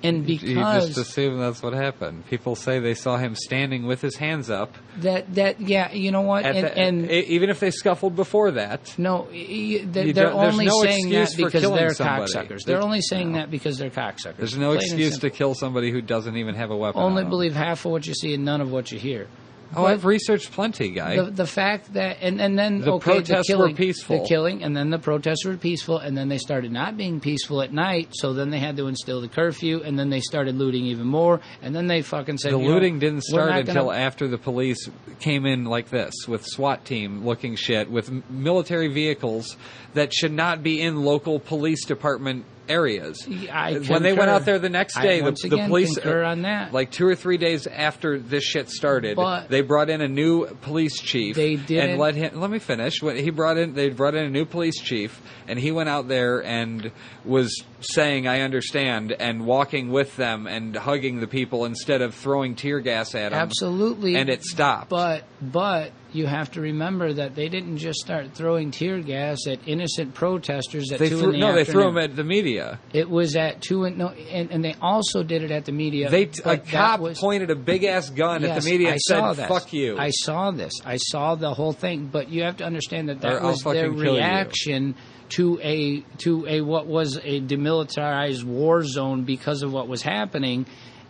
And You because just assume that's what happened. People say they saw him standing with his hands up. yeah, you know what? Even if they scuffled before that. No, they're there's only no saying that excuse for because killing they're somebody. cocksuckers. They're only saying that because they're cocksuckers. There's no Plain and excuse to simple. kill somebody who doesn't even have a weapon. Only on them. believe half of what you see and none of what you hear. Oh, I've researched plenty, guy. The fact that and then The protests were peaceful. the killing, and then the protests were peaceful, and then they started not being peaceful at night. So then they had to instill the curfew, and then they started looting even more, and then they fucking said The you know, looting didn't we're start not until gonna- after the police came in like this, with SWAT team looking shit, with military vehicles that should not be in local police department areas. I When they went concur. out there the next day, once the again police concur on that. like 2 or 3 days after this shit started, But- they brought in a new police chief. They didn't- and let me finish. When they brought in a new police chief, and he went out there and was saying, "I understand," and walking with them and hugging the people instead of throwing tear gas at them. Absolutely. And it stopped. But you have to remember that they didn't just start throwing tear gas at innocent protesters at 2 in the afternoon. they threw them at the media. It was at 2 and they also did it at the media. A but that cop was- pointed a big ass gun at Yes, the media I and saw said, this. "Fuck you." I saw this. I saw the whole thing. But you have to understand that Or I'll was their fucking kill you. reaction to a what was a demilitarized war zone because of what was happening.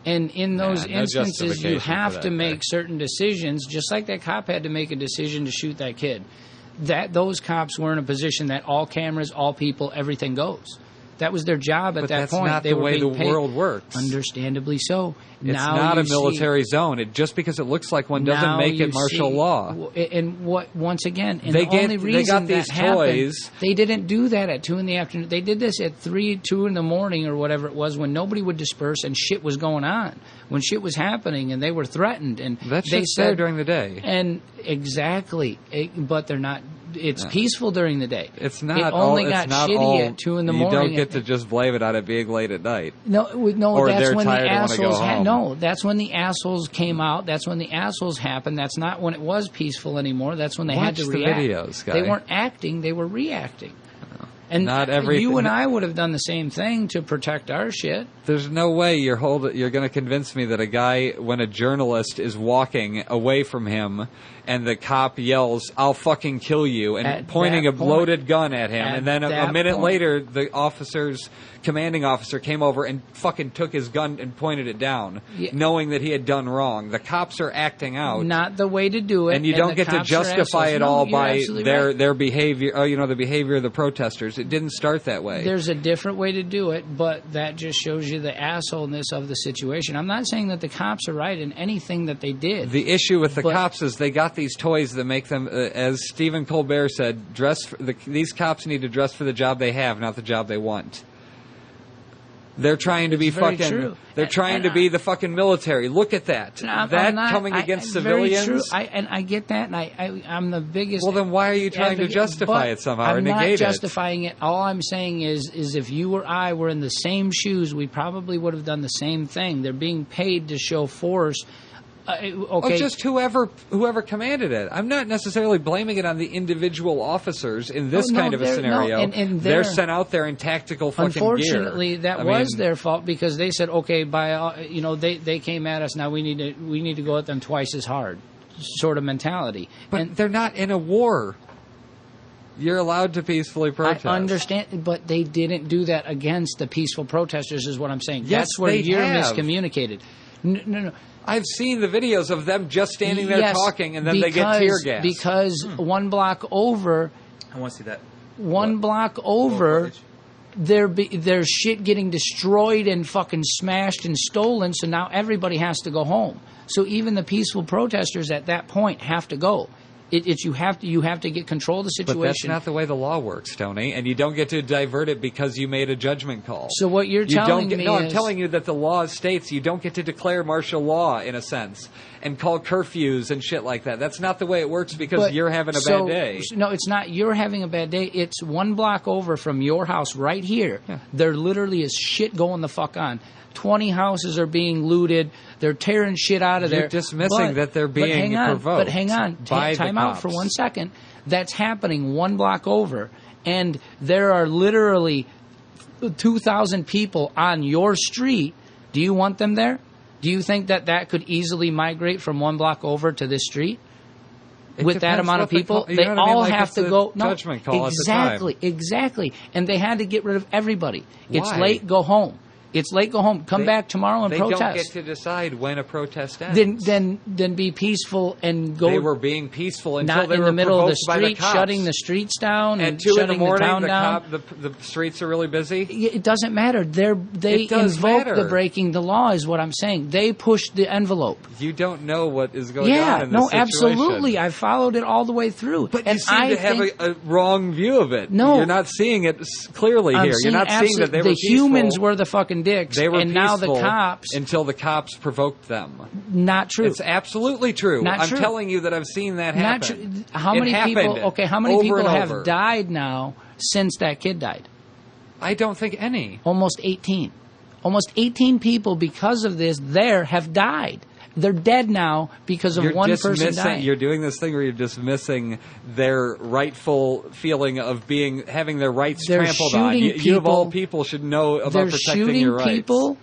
And in those no instances, you justification have for to that, make Greg. certain decisions, just like that cop had to make a decision to shoot that kid. Those cops were in a position that all cameras, all people, everything goes. That was their job at But that that's point. not They the were way being the paid. world works. Understandably so. It's Now not a you see- military zone. Just because it looks like one doesn't now make you it martial see- law. And what? Once again, and They the only got reason these that happened, toys. they didn't do that at 2 in the afternoon. They did this at 2 in the morning or whatever it was, when nobody would disperse and shit was going on, when shit was happening and they were threatened. And That they shit's there said during the day. And exactly, but they're not. It's peaceful during the day. It's not. It only all, got it's not shitty all, at 2 in the you morning. don't get to just blame it on it being late at night. No, Or that's they're when the tired and wanna go assholes. home. No, that's when the assholes came out. That's when the assholes happened. That's not when it was peaceful anymore. That's when they had Watch to the react. videos, guy. They weren't acting; they were reacting. And Not everything- you and I would have done the same thing to protect our shit. There's no way you're going to convince me that a guy, when a journalist is walking away from him, and the cop yells, "I'll fucking kill you," and At pointing that a point- loaded gun at him, at and then a that minute point- later, the commanding officer came over and fucking took his gun and pointed it down, Yeah. knowing that he had done wrong. The cops are acting out. Not the way to do it. And you don't the get to cops are justify assholes. it No, all you're by absolutely their right. their behavior. The behavior of the protesters. It didn't start that way. There's a different way to do it, but that just shows you the assholeness of the situation. I'm not saying that the cops are right in anything that they did. The issue with the But- cops is they got these toys that make them, as Stephen Colbert said, these cops need to dress for the job they have, not the job they want. They're trying to be It's very fucking. true. They're And- trying and to be the fucking military. Look at that. I'm That not- coming against very civilians. True. I get that, and I'm the biggest. Well, then why are you trying to advocate, justify but it somehow or I'm not negate it? justifying it. All I'm saying is if you or I were in the same shoes, we probably would have done the same thing. They're being paid to show force. Okay. Oh, just whoever commanded it. I'm not necessarily blaming it on the individual officers in this No, kind of a they're- scenario. no, and they're they're- sent out there in tactical fucking Unfortunately, gear. that I was mean, their fault because they said, "Okay, they came at us. Now we need to go at them twice as hard." Sort of mentality. But And they're not in a war. You're allowed to peacefully protest. I understand, but they didn't do that against the peaceful protesters. Is what I'm saying. Yes, That's where they you're have. miscommunicated. No. I've seen the videos of them just standing there Yes, talking, and then they get tear gas. Because one block over, I want to see that. one block over, there's shit getting destroyed and fucking smashed and stolen. So now everybody has to go home. So even the peaceful protesters at that point have to go. It's you have to get control of the situation. But that's not the way the law works, Tony. And you don't get to divert it because you made a judgment call. So what you're telling me I'm telling you that the law states you don't get to declare martial law, in a sense, and call curfews and shit like that. That's not the way it works because you're having a bad day. No, it's not you're having a bad day. It's one block over from your house right here. Yeah. There literally is shit going the fuck on. 20 houses are being looted. They're tearing shit out of there. You're dismissing that they're being provoked. But hang on. Time out for 1 second. That's happening one block over. And there are literally 2,000 people on your street. Do you want them there? Do you think that could easily migrate from one block over to this street? With that amount of people, they all have to go. No, judgment call exactly, at the time. Exactly. And they had to get rid of everybody. Why? It's late. Go home. It's late. Go home. Come back tomorrow and protest. They don't get to decide when a protest ends. Then be peaceful and go. They were being peaceful until not they in were the middle of the provoked by street, the cops. shutting the streets down At and 2 in the shutting morning, the town down. The streets are really busy. It doesn't matter. They It does invoke matter. the breaking the law, is what I'm saying. They pushed the envelope. You don't know what is going Yeah, on in no, this situation. absolutely. I followed it all the way through. But and you seem to have a wrong view of it. No. You're not seeing it clearly here. You're not seeing that they were the peaceful. humans were the fucking dicks, They were and now the peaceful cops. until the cops provoked them. Not true. It's absolutely true. Not I'm true. telling you that I've seen that Not happen. true. How It many happened people? Okay, how many over people and have over. died now since that kid died? I don't think any. Almost 18. Almost 18 people because of this there have died. They're dead now because of one person dying. You're doing this thing where you're dismissing their rightful feeling of having their rights They're trampled on. shooting You of all people. people should know about They're protecting shooting your rights. people.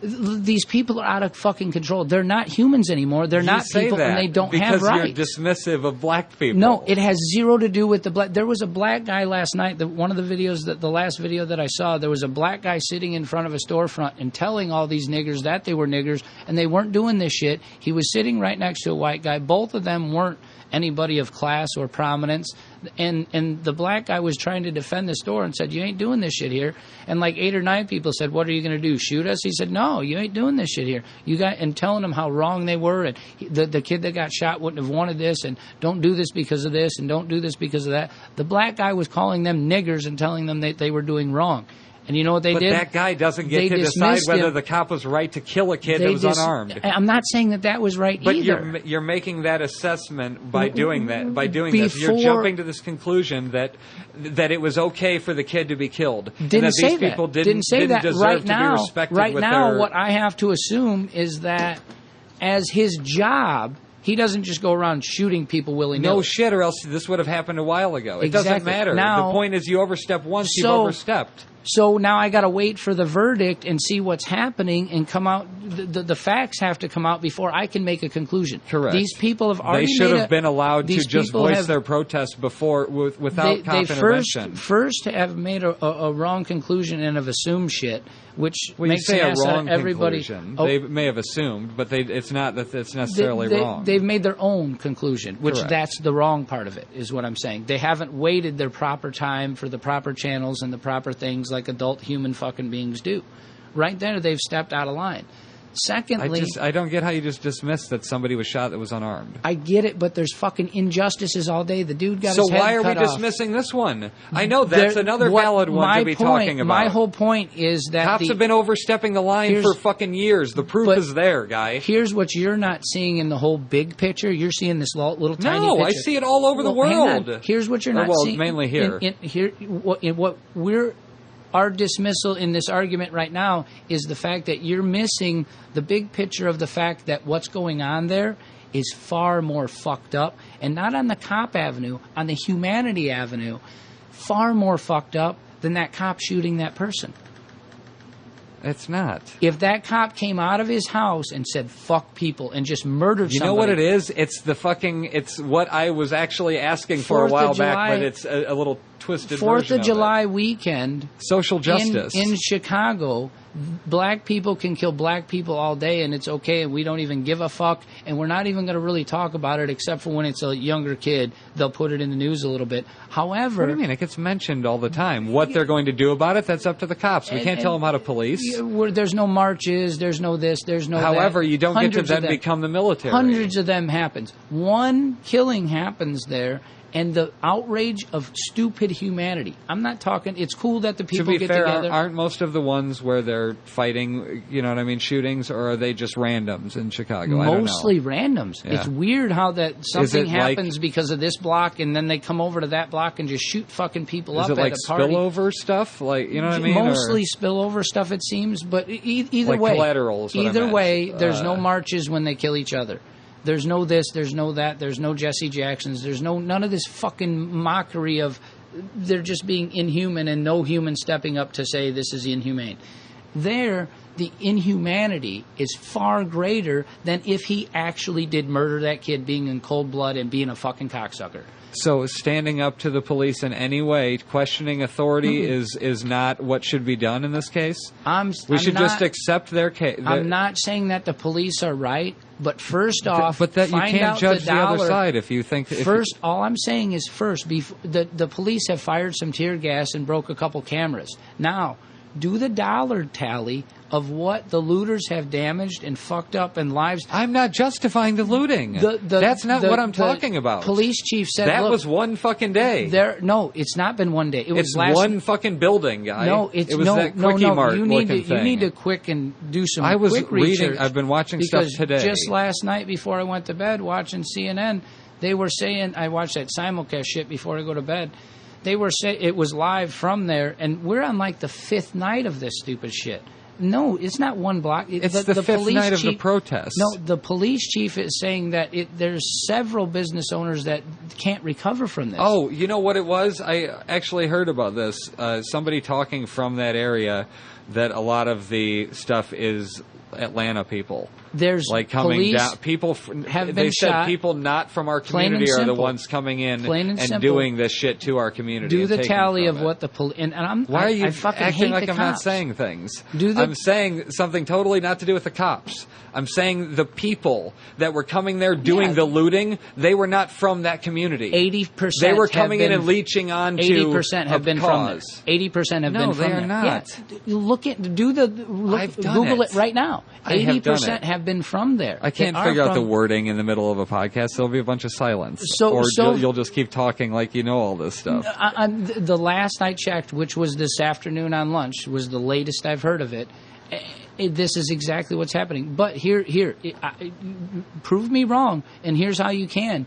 These people are out of fucking control. They're not humans anymore. They're You not say people, that and they don't because have rights. you're dismissive of black people. No, it has zero to do with the black. There was a black guy last night. One of the videos, the last video that I saw, there was a black guy sitting in front of a storefront and telling all these niggers that they were niggers, and they weren't doing this shit. He was sitting right next to a white guy. Both of them weren't anybody of class or prominence, and the black guy was trying to defend the store and said, "You ain't doing this shit here." And like 8 or 9 people said, "What are you going to do? Shoot us?" He said, "No, you ain't doing this shit here." And telling them how wrong they were, and the kid that got shot wouldn't have wanted this, and don't do this because of this, and don't do this because of that. The black guy was calling them niggers and telling them that they were doing wrong. And you know what they did? But that guy doesn't get to decide whether the cop was right to kill a kid that was unarmed. I'm not saying that was right but either. But you're making that assessment by doing that. By doing this, you're Before- jumping to this conclusion that it was okay for the kid to be killed. and Didn't that say these people that. Didn't say that. deserve Right to now, be respected right with now, their... what I have to assume is that as his job, he doesn't just go around shooting people willy-nilly. No shit, or else this would have happened a while ago. It doesn't Exactly. matter. Now- the point is you overstep once, you've overstepped. So now I got to wait for the verdict and see what's happening and come out. The facts have to come out before I can make a conclusion. Correct. These people have already They should made have been allowed to these just people voice have- their protest before without cop they intervention. first have made a wrong conclusion and have assumed shit, which When you makes say an a ass out of wrong everybody. conclusion, Oh, they may have assumed, but it's not that it's necessarily wrong. They've made their own conclusion, which Correct. that's the wrong part of it, is what I'm saying. They haven't waited their proper time for the proper channels and the proper things like adult human fucking beings do. Right there, they've stepped out of line. Secondly, I don't get how you just dismiss that somebody was shot that was unarmed. I get it, but there's fucking injustices all day. The dude got So his head why are we cut off. dismissing this one? I know that's There- another what- valid one my to be point- talking about. My whole point is that Cops have been overstepping the line Here's- for fucking years. The proof but is there, guy. Here's what you're not seeing in the whole big picture. You're seeing this little tiny No, picture. I see it all over the hang on. world. Here's what you're not well, seeing. mainly here. In what we're our dismissal in this argument right now is the fact that you're missing the big picture of the fact that what's going on there is far more fucked up, and not on the cop avenue, on the humanity avenue, far more fucked up than that cop shooting that person. It's not. If that cop came out of his house and said "fuck people" and just murdered You somebody, know what it is? It's what I was actually asking for a 4th of while July- back, but it's a little twisted 4th version of July weekend, Social justice. in Chicago, Black people can kill black people all day, and it's okay, and we don't even give a fuck, and we're not even going to really talk about it, except for when it's a younger kid. They'll put it in the news a little bit. However... What do you mean? It gets mentioned all the time. What they're going to do about it, that's up to the cops. We can't tell them how to police. There's no marches, there's no this, there's no However, that. you don't get to then become the military. Hundreds of them happens. One killing happens there, and the outrage of stupid humanity. I'm not talking... It's cool that the people get together. To be fair, together. Aren't most of the ones where they're fighting, you know what I mean, shootings, or are they just randoms in Chicago? Mostly I don't know. randoms. Yeah. It's weird how that something happens like, because of this block, and then they come over to that block and just shoot fucking people up at a party. Is it like spillover stuff? Like, you know what I mean? Mostly spillover stuff, it seems. But either like way, collateral is what either I meant. way, there's no marches when they kill each other. There's no this, there's no that, there's no Jesse Jacksons, there's none of this fucking mockery of they're just being inhuman and no human stepping up to say this is inhumane. There, the inhumanity is far greater than if he actually did murder that kid, being in cold blood and being a fucking cocksucker. So standing up to the police in any way, questioning authority is not what should be done in this case? We should just accept their case. I'm not saying that the police are right, but first off, but that you find can't out judge the other side if you think... First, all I'm saying is the police have fired some tear gas and broke a couple cameras. Now, do the dollar tally of what the looters have damaged and fucked up and lives. I'm not justifying the looting. That's not what I'm talking about. Police chief said that was one fucking day. No, it's not been one day. It's one fucking building, guy. No, it was that Quickie Mart you looking thing. You need to quick and do some. I was quick reading. Research I've been watching stuff today. Just last night before I went to bed, watching CNN, they were saying I watched that simulcast shit before I go to bed. They were saying it was live from there, and we're on like the 5th night of this stupid shit. No, it's not one block. It's the 5th night of the protest. No, the police chief is saying that there's several business owners that can't recover from this. Oh, you know what it was? I actually heard about this. Somebody talking from that area that a lot of the stuff is Atlanta people. There's like coming down. People have they been said shot. People not from our community are the ones coming in and doing this shit to our community. Do the tally of what the police. And why are you I fucking acting hate like the I'm cops. not saying things? I'm saying something totally not to do with the cops. I'm saying the people that were coming there doing the looting, they were not from that community. 80%. They were coming in and leaching onto 80% have been from there. 80% have been from there. No, they are not. Yeah, Google it right now. 80% have been from there. I can't figure out the wording in the middle of a podcast. There'll be a bunch of silence. So you'll just keep talking like you know all this stuff. The last I checked, which was this afternoon on lunch, was the latest I've heard of it. This is exactly what's happening. But prove me wrong, and here's how you can.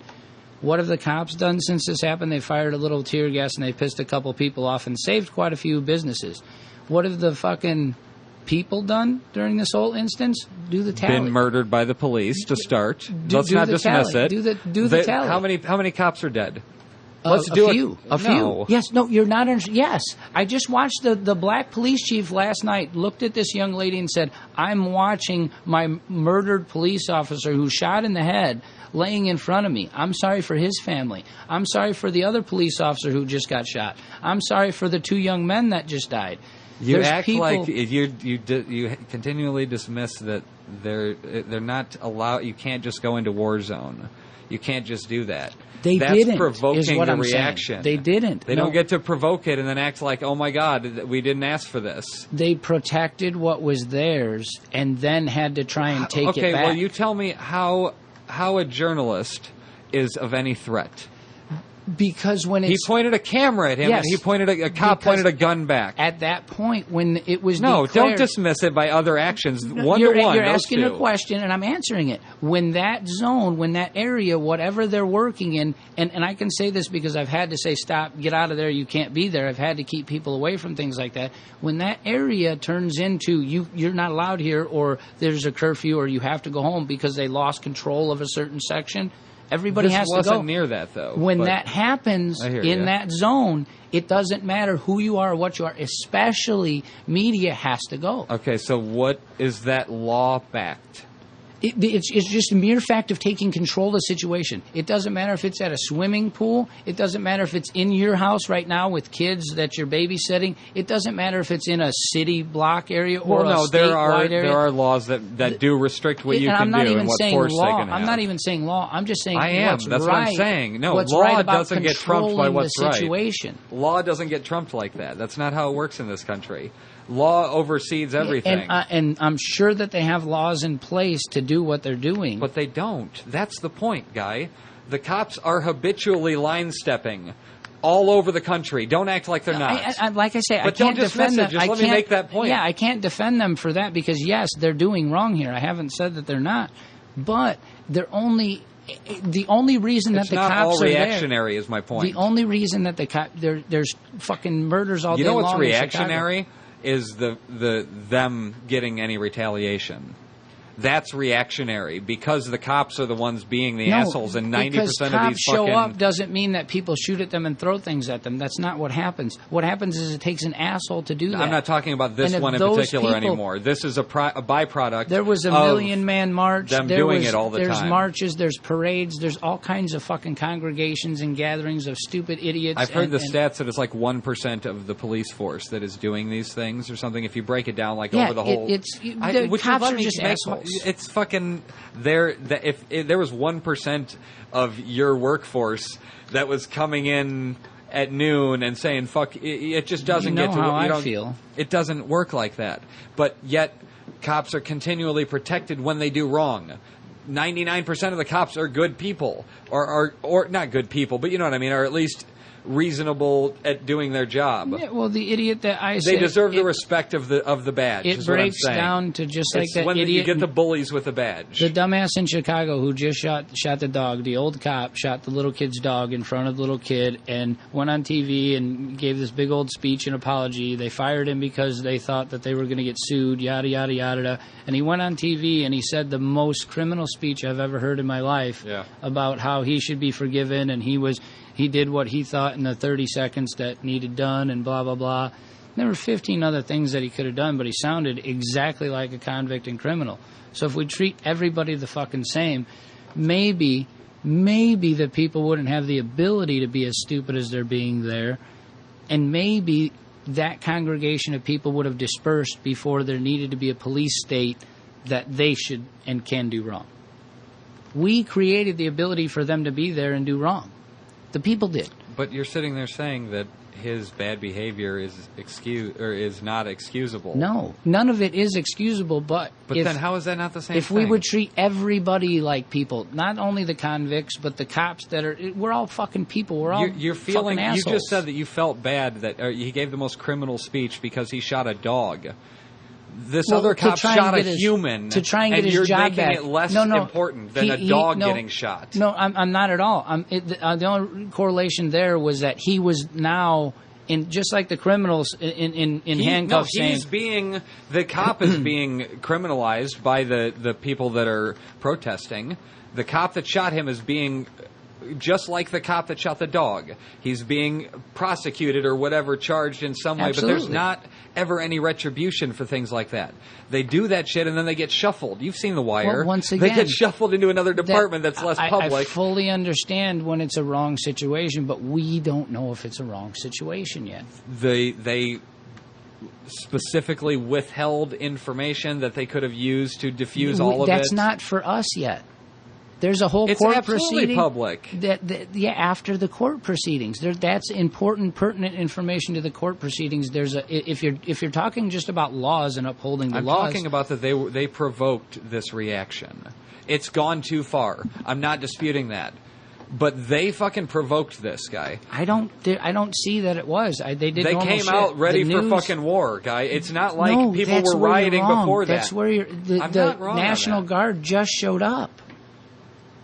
What have the cops done since this happened? They fired a little tear gas and they pissed a couple people off and saved quite a few businesses. What have the fucking people done during this whole instance? Do the tally. Been murdered by the police to start. Let's not dismiss it. Do the tally. How many cops are dead? Let's do it. A few. No. Yes. No. You're not. Yes. I just watched the black police chief last night. Looked at this young lady and said, "I'm watching my murdered police officer who shot in the head laying in front of me. I'm sorry for his family. I'm sorry for the other police officer who just got shot. I'm sorry for the 2 young men that just died." You act like you continually dismiss that they're not allowed. You can't just go into war zone. You can't just do that. That's didn't. provoking is what the I'm reaction. Saying. They didn't. They don't get to provoke it and then act like, oh my God, we didn't ask for this. They protected what was theirs and then had to try and take it back. Okay, well, you tell me how a journalist is of any threat. Because when he pointed a camera at him, and a cop pointed a gun back. At that point, when it was declared, don't dismiss it by other actions. You're asking a question, and I'm answering it. When that zone, when that area, whatever they're working in, and I can say this because I've had to say, stop, get out of there, you can't be there. I've had to keep people away from things like that. When that area turns into you're not allowed here, or there's a curfew, or you have to go home because they lost control of a certain section. Everybody has to go. This wasn't near that, though. When that happens in that zone, it doesn't matter who you are or what you are, especially media has to go. Okay, so what is that law backed? It's just a mere fact of taking control of the situation. It doesn't matter if it's at a swimming pool. It doesn't matter if it's in your house right now with kids that you're babysitting. It doesn't matter if it's in a city block area or a statewide area. There are laws that do restrict what you can do and what force they can have. I'm not even saying law. I'm just saying That's right. what I'm saying. No, what's law right about doesn't get trumped by what's the situation. right. Law doesn't get trumped like that. That's not how it works in this country. Law oversees everything. And I'm sure that they have laws in place to do what they're doing. But they don't. That's the point, Guy. The cops are habitually line-stepping all over the country. Don't act like they're not. Like I say, but I can't don't dismiss defend it. them. Just let me make that point. Yeah, I can't defend them for that because, yes, they're doing wrong here. I haven't said that they're not. But the only reason that the cops are there... It's not all reactionary is my point. The only reason that there's fucking murders all day long. You know what's reactionary? Is them getting any retaliation. That's reactionary because the cops are the ones being the assholes, and 90% of these cops show up doesn't mean that people shoot at them and throw things at them. That's not what happens. What happens is it takes an asshole to do that. I'm not talking about this one in particular anymore. This is a byproduct. There was a million-man march. Them doing it all the time. There's marches. There's parades. There's all kinds of fucking congregations and gatherings of stupid idiots. I've heard the stats that it's like 1% of the police force that is doing these things or something. If you break it down over the whole, the cops are just assholes. It's fucking there. If there was 1% of your workforce that was coming in at noon and saying "fuck," it just doesn't get to. I feel it doesn't work like that. But yet, cops are continually protected when they do wrong. 99% of the cops are good people, or not good people, but you know what I mean, or at least reasonable at doing their job. Yeah, well, the idiot that I said... They deserve the respect of the badge, It breaks down to just like that when idiot... you get the bullies with the badge. The dumbass in Chicago who just shot the dog, the old cop, shot the little kid's dog in front of the little kid and went on TV and gave this big old speech and apology. They fired him because they thought that they were going to get sued, yada, yada, yada. And he went on TV and he said the most criminal speech I've ever heard in my life about how he should be forgiven and he did what he thought in the 30 seconds that needed done and blah, blah, blah. There were 15 other things that he could have done, but he sounded exactly like a convict and criminal. So if we treat everybody the fucking same, maybe the people wouldn't have the ability to be as stupid as they're being there, and maybe that congregation of people would have dispersed before there needed to be a police state that they should and can do wrong. We created the ability for them to be there and do wrong. The people did. But you're sitting there saying that his bad behavior is not excusable. No, none of it is excusable. But then how is that not the same if thing? We would treat everybody like people, not only the convicts, but the cops we're all fucking people. We're all you're feeling. fucking assholes. You just said that you felt bad that he gave the most criminal speech because he shot a dog. This other cop shot a human to try and get his job back. You're making it less important than a dog getting shot. No, I'm not at all. The only correlation there was that he was now in just like the criminals in handcuffs. No, the cop is being criminalized by the people that are protesting. The cop that shot him is being just like the cop that shot the dog. He's being prosecuted or whatever, charged in some way, Absolutely. but there's not ever any retribution for things like that. They do that shit and then they get shuffled. You've seen The Wire. Well, once again, they get shuffled into another department that's less public. I fully understand when it's a wrong situation, but we don't know if it's a wrong situation yet. They specifically withheld information that they could have used to diffuse all of it. That's not for us yet. There's a whole it's court absolutely proceeding. Public. After the court proceedings, that's important, pertinent information to the court proceedings. If you're talking just about laws and upholding the laws, I'm talking about that they provoked this reaction. It's gone too far. I'm not disputing that, but they fucking provoked this guy. I don't see that it was. They came out ready for fucking war, guy. It's not like people were rioting before that. That's where the National Guard just showed up.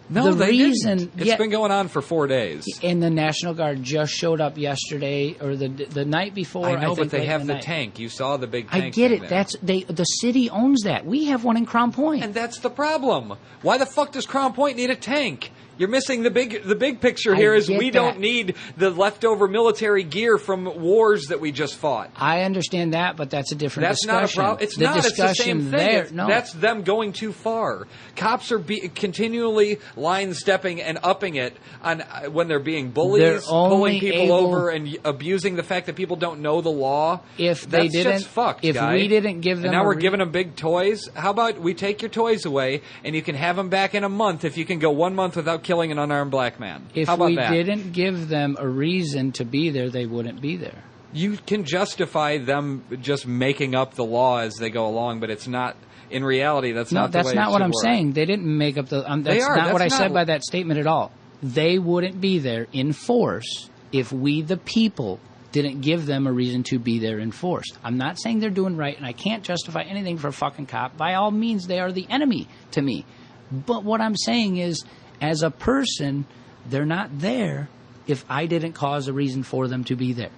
No, they didn't. It's been going on for 4 days. And the National Guard just showed up yesterday or the night before. I know, but they have the tank. You saw the big tank. I get it. The city owns that. We have one in Crown Point. And that's the problem. Why the fuck does Crown Point need a tank? You're missing the big picture I here is get we that. don't need the leftover military gear from wars that we just fought. I understand that, but that's a different That's discussion. not a problem. It's the not. It's the discussion same thing. there. It's- No. That's them going too far. Cops are continually line stepping and upping it on when they're being bullies, They're only pulling people able- over, and abusing the fact that people don't know the law. If That's they didn't, just fucked, if guy. we didn't give them, And now a we're giving them big toys. How about we take your toys away and you can have them back in a month if you can go 1 month without killing an unarmed black man? If How about we that? didn't give them a reason to be there, they wouldn't be there. You can justify them just making up the law as they go along, but it's not. In reality, that's No, not the way that's it not what should I'm work. saying. They didn't make up the. That's They are. not what I That's said not- by that statement at all. They wouldn't be there in force if we, the people, didn't give them a reason to be there in force. I'm not saying they're doing right, and I can't justify anything for a fucking cop. By all means, they are the enemy to me. But what I'm saying is, as a person, they're not there if I didn't cause a reason for them to be there.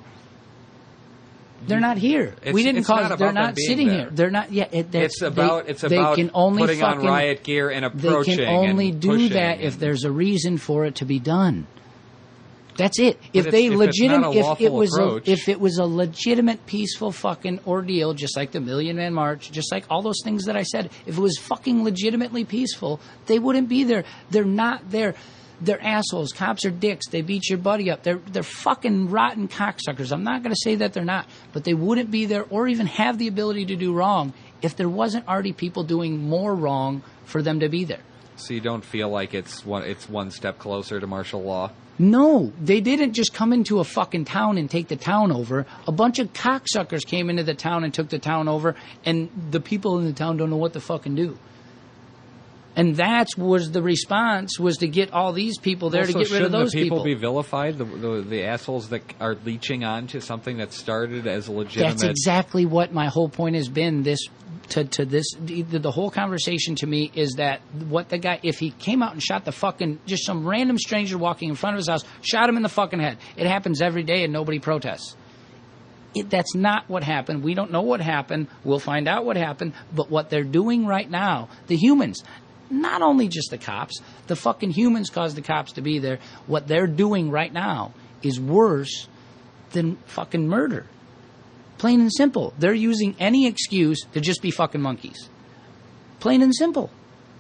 They're not here. We didn't it's not cause. about They're them not being sitting there. here. They're not. Yeah, It's about they can only putting on fucking, riot gear and They approaching. can only and do pushing that if and- there's a reason for it to be done. That's it. If it's- they if it's legitimate, not a lawful approach. if it was a legitimate, peaceful fucking ordeal, just like the Million Man March, just like all those things that I said, if it was fucking legitimately peaceful, they wouldn't be there. They're not there. They're assholes. Cops are dicks. They beat your buddy up. They're fucking rotten cocksuckers. I'm not going to say that they're not, but they wouldn't be there or even have the ability to do wrong if there wasn't already people doing more wrong for them to be there. So you don't feel like it's one step closer to martial law? No, they didn't just come into a fucking town and take the town over. A bunch of cocksuckers came into the town and took the town over, and the people in the town don't know what to fucking do. And that was the response, was to get all these people there Also, to get rid of shouldn't those the people people. be vilified? The assholes that are leeching on to something that started as a legitimate... That's exactly what my whole point has been. The whole conversation to me is that what the guy, if he came out and shot the fucking, just some random stranger walking in front of his house, shot him in the fucking head. It happens every day and nobody protests. That's not what happened. We don't know what happened. We'll find out what happened. But what they're doing right now, the humans, not only just the cops, the fucking humans caused the cops to be there. What they're doing right now is worse than fucking murder. Plain and simple. They're using any excuse to just be fucking monkeys. Plain and simple.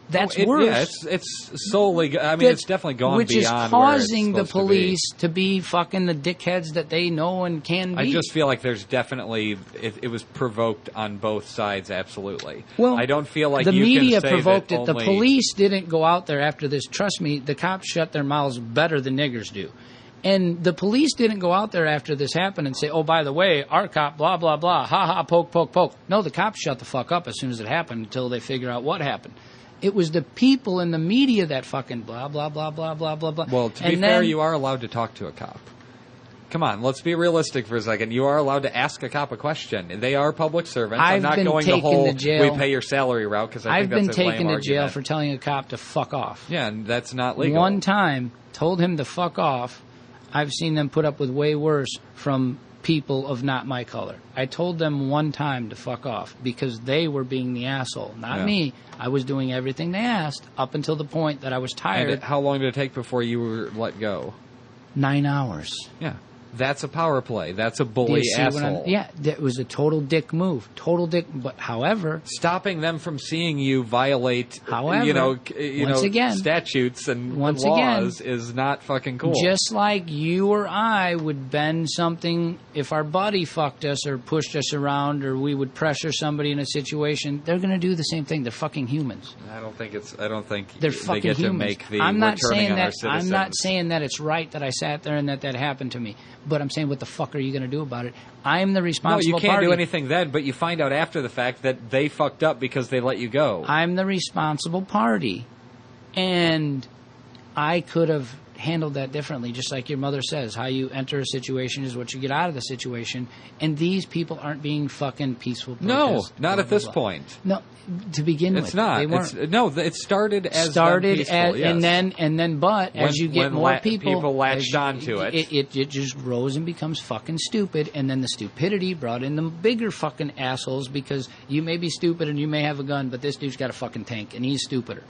That's worse. Yeah, it's solely... I mean, it's definitely gone which beyond is causing where the it's supposed to be. police to be fucking the dickheads that they know and can be. I just feel like there's definitely... It was provoked on both sides, absolutely. Well, I don't feel like the you media can say provoked that it. The only- police didn't go out there after this. Trust me, the cops shut their mouths better than niggers do. And the police didn't go out there after this happened and say, oh, by the way, our cop, blah, blah, blah, ha, ha, poke, poke, poke. No, the cops shut the fuck up as soon as it happened until they figure out what happened. It was the people in the media that fucking blah, blah, blah, blah, blah, blah, blah. Well, to be And fair, then- you are allowed to talk to a cop. Come on, let's be realistic for a second. You are allowed to ask a cop a question. They are public servants. I'm I've not been going the taken whole to jail. we pay your salary route because I I've think been that's a lame taken to jail argument. for telling a cop to fuck off. Yeah, and that's not legal. One time, told him to fuck off. I've seen them put up with way worse from people of not my color. I told them one time to fuck off because they were being the asshole, not Yeah. me. I was doing everything they asked up until the point that I was tired. And how long did it take before you were let go? 9 hours. Yeah. That's a power play. That's a Do bully you see what asshole. yeah, that was a total dick move. Total dick. But however, Stopping them from seeing you violate, However, once again, statutes and once laws is not fucking cool. just like you or I would bend something if our buddy fucked us or pushed us around, or we would pressure somebody in a situation, they're going to do the same thing. They're fucking humans. I don't think They're they fucking get to humans. make the I'm not we're turning saying on our that. citizens. I'm not saying that it's right that I sat there and that happened to me. But I'm saying, what the fuck are you going to do about it? I'm the No, responsible you can't party. do anything then, but you find out after the fact that they fucked up because they let you go. I'm the responsible party, and I could have handled that differently, just like your mother says. How you enter a situation is what you get out of the situation, and these people aren't being fucking peaceful No, protesters. not Blah, at blah, this blah. point. No, to begin with. It's not. They weren't. It started as them peaceful, and yes. then, but as you get when more people latched onto it. it just grows and becomes fucking stupid, and then the stupidity brought in the bigger fucking assholes because you may be stupid and you may have a gun, but this dude's got a fucking tank and he's stupider.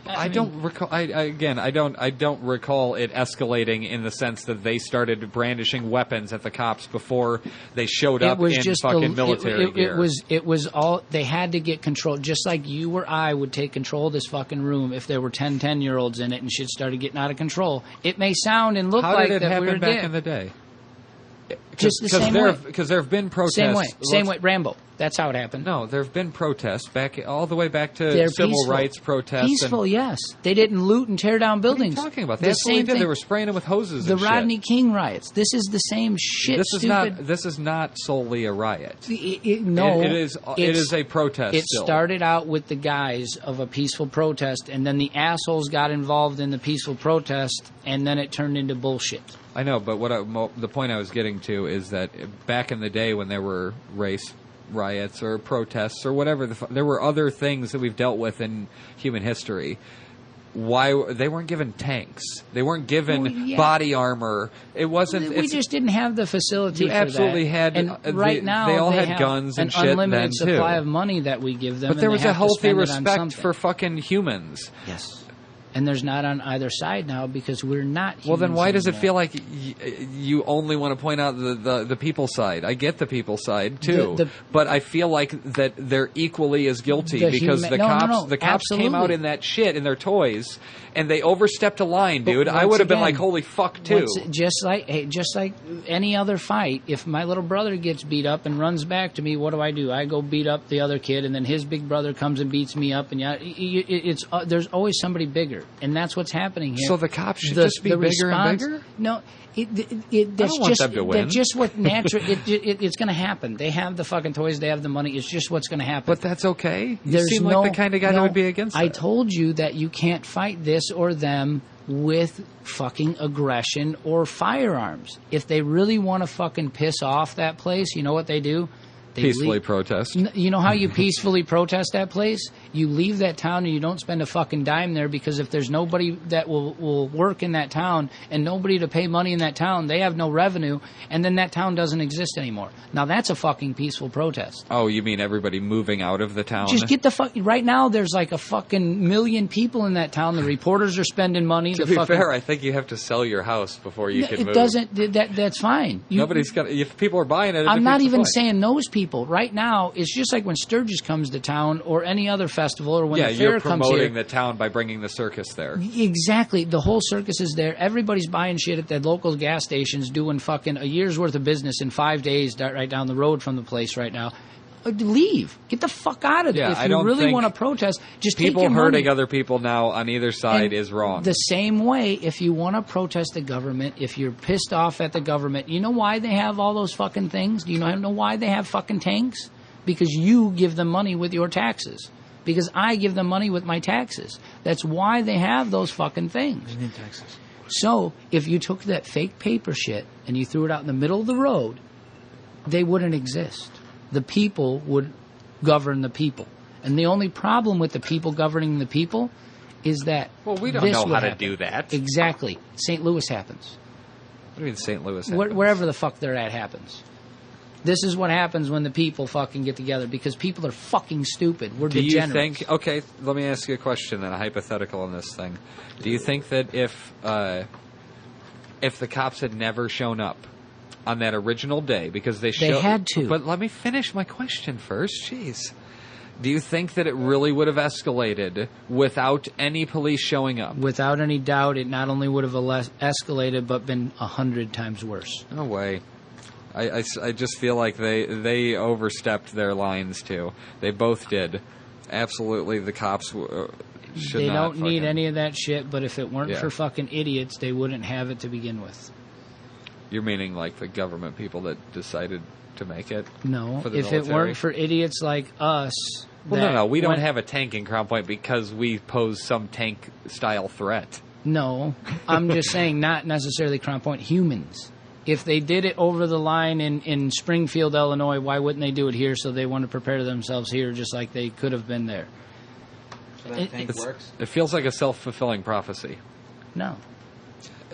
I don't recall. I don't recall it escalating in the sense that they started brandishing weapons at the cops before they showed up in fucking military gear. It was all they had to get control. Just like you or I would take control of this fucking room if there were 10-year-olds in it and shit started getting out of control. It may sound and look like that happen we were back in the day? Just the same way. Because there have been protests. Same way. Rambo. That's how it happened. No, there have been protests all the way back to civil rights protests. Peaceful, yes. They didn't loot and tear down buildings. What are you talking about? That's what they did. They were spraying them with hoses. The Rodney King riots. This is the same shit. This is not solely a riot. No, it is a protest. It started out with the guise of a peaceful protest, and then the assholes got involved in the peaceful protest, and then it turned into bullshit. I know, but the point I was getting to is that back in the day when there were race riots or protests or whatever, there were other things that we've dealt with in human history. Why they weren't given tanks? They weren't given body armor. It wasn't. We just didn't have the facility. You absolutely had. And right now, they all had guns and shit. An unlimited then supply too. of money that we give them. But there was a healthy respect for fucking humans. Yes. And there's not on either side now because we're not humans. Well, then why does it feel like you only want to point out the people side? I get the people side, too. But I feel like that they're equally as guilty because the cops came out in that shit in their toys and they overstepped a line, dude. I would have been like, holy fuck, too. Just like any other fight, if my little brother gets beat up and runs back to me, what do? I go beat up the other kid and then his big brother comes and beats me up. And there's always somebody bigger. And that's what's happening here. So the cops should just be bigger and bigger? No, I don't want them to win. That's just what natural. It's going to happen. They have the fucking toys. They have the money. It's just what's going to happen. But that's okay. You seem like the kind of guy who would be against that. I told you that you can't fight this or them with fucking aggression or firearms. If they really want to fucking piss off that place, you know what they do? They peacefully protest. You know how you peacefully protest that place? You leave that town and you don't spend a fucking dime there because if there's nobody that will work in that town and nobody to pay money in that town, they have no revenue, and then that town doesn't exist anymore. Now that's a fucking peaceful protest. Oh, you mean everybody moving out of the town? Just get the fuck... Right now there's like a fucking million people in that town. The reporters are spending money. To be fair, I think you have to sell your house before you can move. It doesn't... That's fine. Nobody's got... If people are buying it... I'm not even saying those people. Right now, it's just like when Sturgis comes to town or any other festival or when the fair comes here. You're promoting the town by bringing the circus there. Exactly. The whole circus is there. Everybody's buying shit at the local gas stations, doing fucking a year's worth of business in 5 days right down the road from the place right now. Leave. Get the fuck out of there. Yeah, if you really want to protest, just take your money. People hurting other people now on either side is wrong. The same way, if you want to protest the government, if you're pissed off at the government, you know why they have all those fucking things? Do you know why they have fucking tanks? Because you give them money with your taxes. Because I give them money with my taxes. That's why they have those fucking things. You need taxes. So, if you took that fake paper shit and you threw it out in the middle of the road, they wouldn't exist. The people would govern the people. And the only problem with the people governing the people is that we don't know how to do that. Exactly. St. Louis happens. What do you mean St. Louis happens? Wherever the fuck they're at happens. This is what happens when the people fucking get together because people are fucking stupid. We're degenerates. Do you think... Okay, let me ask you a question then, a hypothetical on this thing. Do you think that if the cops had never shown up on that original day because they had to. But let me finish my question first. Jeez. Do you think that it really would have escalated without any police showing up? Without any doubt, it not only would have escalated, but been 100 times worse. No way. I just feel like they overstepped their lines, too. They both did. Absolutely, the cops should not. They don't need any of that shit, but if it weren't for fucking idiots, they wouldn't have it to begin with. You're meaning like the government people that decided to make it? No. If it weren't for idiots like us... Well, no. We don't have a tank in Crown Point because we pose some tank-style threat. No. I'm just saying not necessarily Crown Point. Humans. If they did it over the line in Springfield, Illinois, why wouldn't they do it here? So they want to prepare themselves here just like they could have been there. So that tank works? It feels like a self-fulfilling prophecy. No.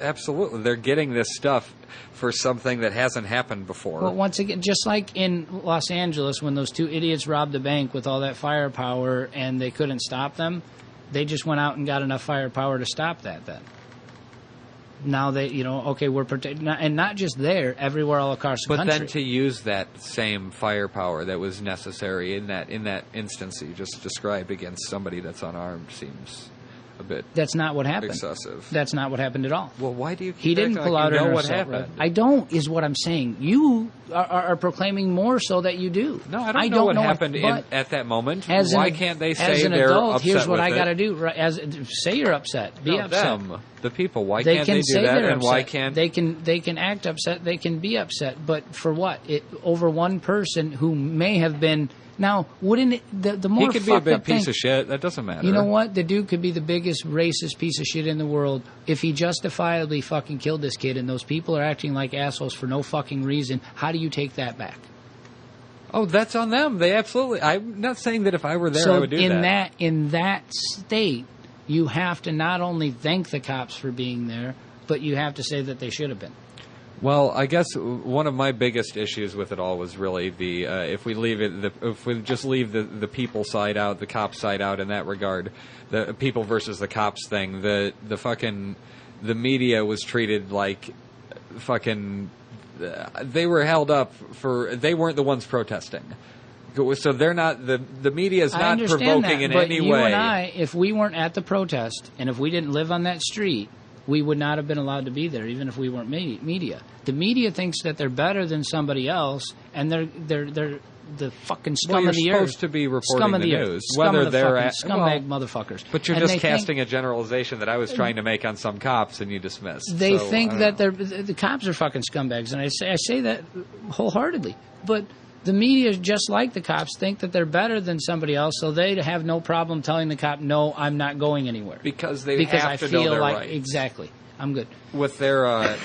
Absolutely. They're getting this stuff for something that hasn't happened before. Well, once again, just like in Los Angeles when those two idiots robbed the bank with all that firepower and they couldn't stop them, They just went out and got enough firepower to stop that then. Now they, okay, we're protecting, and not just there, everywhere all across the country. But then to use that same firepower that was necessary in that instance that you just described against somebody that's unarmed seems a bit That's not what happened. excessive. That's not what happened at all. Well, why do you keep He didn't acting pull like out you know an what assault happened? rifle. I don't, is what I'm saying. You are proclaiming more so that you do. No, I don't know what happened at that moment. Why can't they say as an they're adult, upset here's what with I it? got to do. Right, say you're upset. Be No, upset. them, the people. Why They can't can they say do that? they're And why upset. can't they can act upset? They can be upset, but for what? Over one person who may have been. Now, wouldn't it, the more he could be a fucked big up piece thing, of shit? That doesn't matter. You know what? The dude could be the biggest racist piece of shit in the world. If he justifiably fucking killed this kid and those people are acting like assholes for no fucking reason, how do you take that back? Oh, that's on them. They absolutely. I'm not saying that if I were there, So I would do that. in that state, you have to not only thank the cops for being there, but you have to say that they should have been. Well, I guess one of my biggest issues with it all was really the if we just leave the people side out, the cop side out in that regard, the people versus the cops thing, the media was treated like fucking they were held up for they weren't the ones protesting. So they're not the media is not provoking in any way. You and I, if we weren't at the protest and if we didn't live on that street, we would not have been allowed to be there, even if we weren't media. The media thinks that they're better than somebody else, and they're the fucking scum of the earth. You're supposed to be reporting scum of the earth. news, Scum whether of the they're scumbag motherfuckers. But you're and just casting a generalization that I was trying to make on some cops, and you dismissed. They so, think that the cops are fucking scumbags, and I say that wholeheartedly. But the media, just like the cops, think that they're better than somebody else, so they have no problem telling the cop, "No, I'm not going anywhere," because have I to feel know their like rights. Exactly. I'm good. With their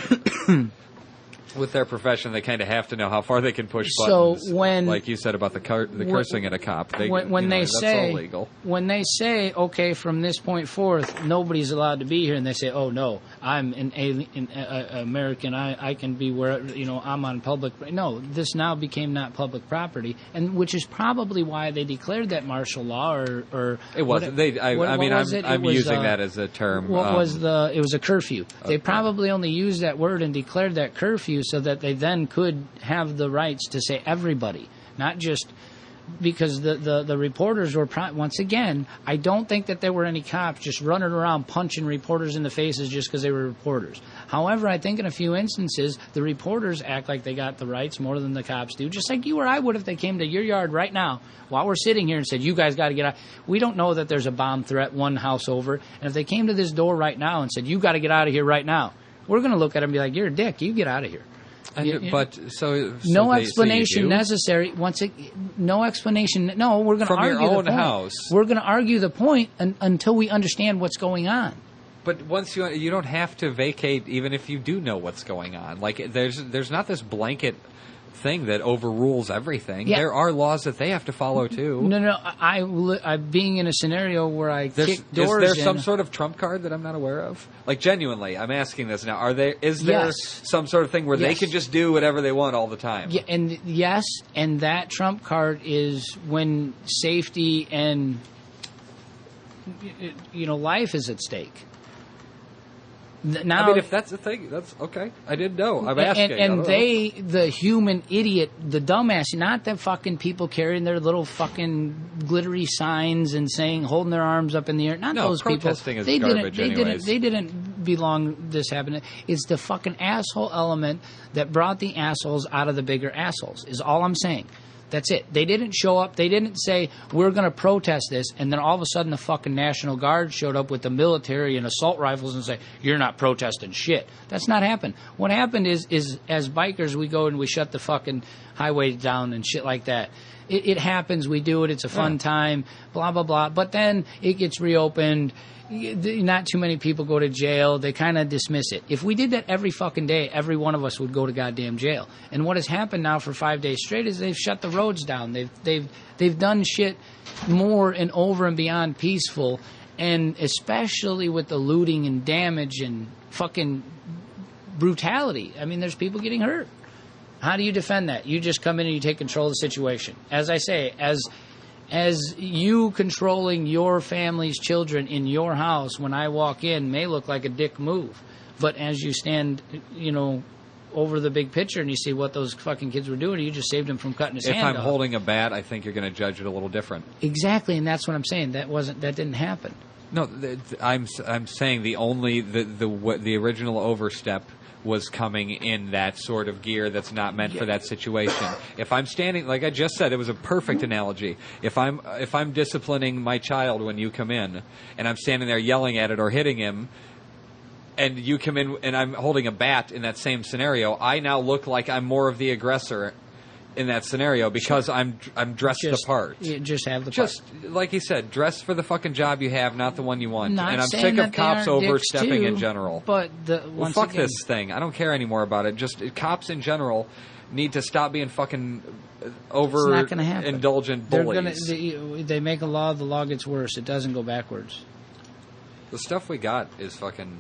with their profession, they kind of have to know how far they can push So buttons. when, like you said about the cursing at a cop, when they that's say all legal. When they say, okay, from this point forth, nobody's allowed to be here, and they say, oh no, I'm an alien, American, I can be where I'm on public. No, this now became not public property, and which is probably why they declared that martial law or it wasn't. I'm using that as a term. It was a curfew. They probably only used that word and declared that curfew so that they then could have the rights to say everybody, not just because the reporters were once again. I don't think that there were any cops just running around punching reporters in the faces just because they were reporters. However, I think in a few instances the reporters act like they got the rights more than the cops do, just like you or I would if they came to your yard right now while we're sitting here and said, you guys got to get out. We don't know that there's a bomb threat one house over, and if they came to this door right now and said, you got to get out of here right now, we're going to look at them and be like, you're a dick, you get out of here. No explanation necessary. No explanation. No, we're going to argue your own the point. house. We're going to argue the point until we understand what's going on. But once you don't have to vacate, even if you do know what's going on. Like there's not this blanket thing that overrules everything. Yeah. There are laws that they have to follow too. No. I being in a scenario where I kick doors. Is there some sort of trump card that I'm not aware of? Like genuinely, I'm asking this now. Is there some sort of thing where they can just do whatever they want all the time? Yeah, and that trump card is when safety and life is at stake. Now, I mean, if that's the thing, that's okay. I didn't know. I'm asking. And the human idiot, the dumbass, not the fucking people carrying their little fucking glittery signs and holding their arms up in the air. Not those people. Protesting is garbage anyways. They didn't belong this happening. It's the fucking asshole element that brought the assholes out of the bigger assholes, is all I'm saying. That's it. They didn't show up. They didn't say, we're going to protest this, and then all of a sudden the fucking National Guard showed up with the military and assault rifles and say, you're not protesting shit. That's not happened. What happened is as bikers, we go and we shut the fucking highway down and shit like that. It happens. We do it. It's a fun time, blah, blah, blah. But then it gets reopened. Not too many people go to jail. They kind of dismiss it. If we did that every fucking day, every one of us would go to goddamn jail. And what has happened now for 5 days straight is they've shut the roads down. They've done shit more and over and beyond peaceful, and especially with the looting and damage and fucking brutality. I mean, there's people getting hurt. How do you defend that? You just come in and you take control of the situation. As I say, as as you controlling your family's children in your house when I walk in may look like a dick move. But as you stand, over the big picture and you see what those fucking kids were doing, you just saved him from cutting his hand off. If I'm holding a bat, I think you're going to judge it a little different. Exactly, and that's what I'm saying. That didn't happen. No, I'm saying the original overstep was coming in that sort of gear that's not meant for that situation. If I'm standing, like I just said, it was a perfect analogy. If I'm disciplining my child when you come in, and I'm standing there yelling at it or hitting him, and you come in and I'm holding a bat in that same scenario, I now look like I'm more of the aggressor in that scenario because I'm dressed the part. You just have the just part. Like he said, dress for the fucking job you have, not the one you want. Not and I'm saying sick of cops overstepping too, in general. But fuck this thing. I don't care anymore about it. Just cops in general need to stop being fucking indulgent bullies. They make a law, the law gets worse. It doesn't go backwards. The stuff we got is fucking...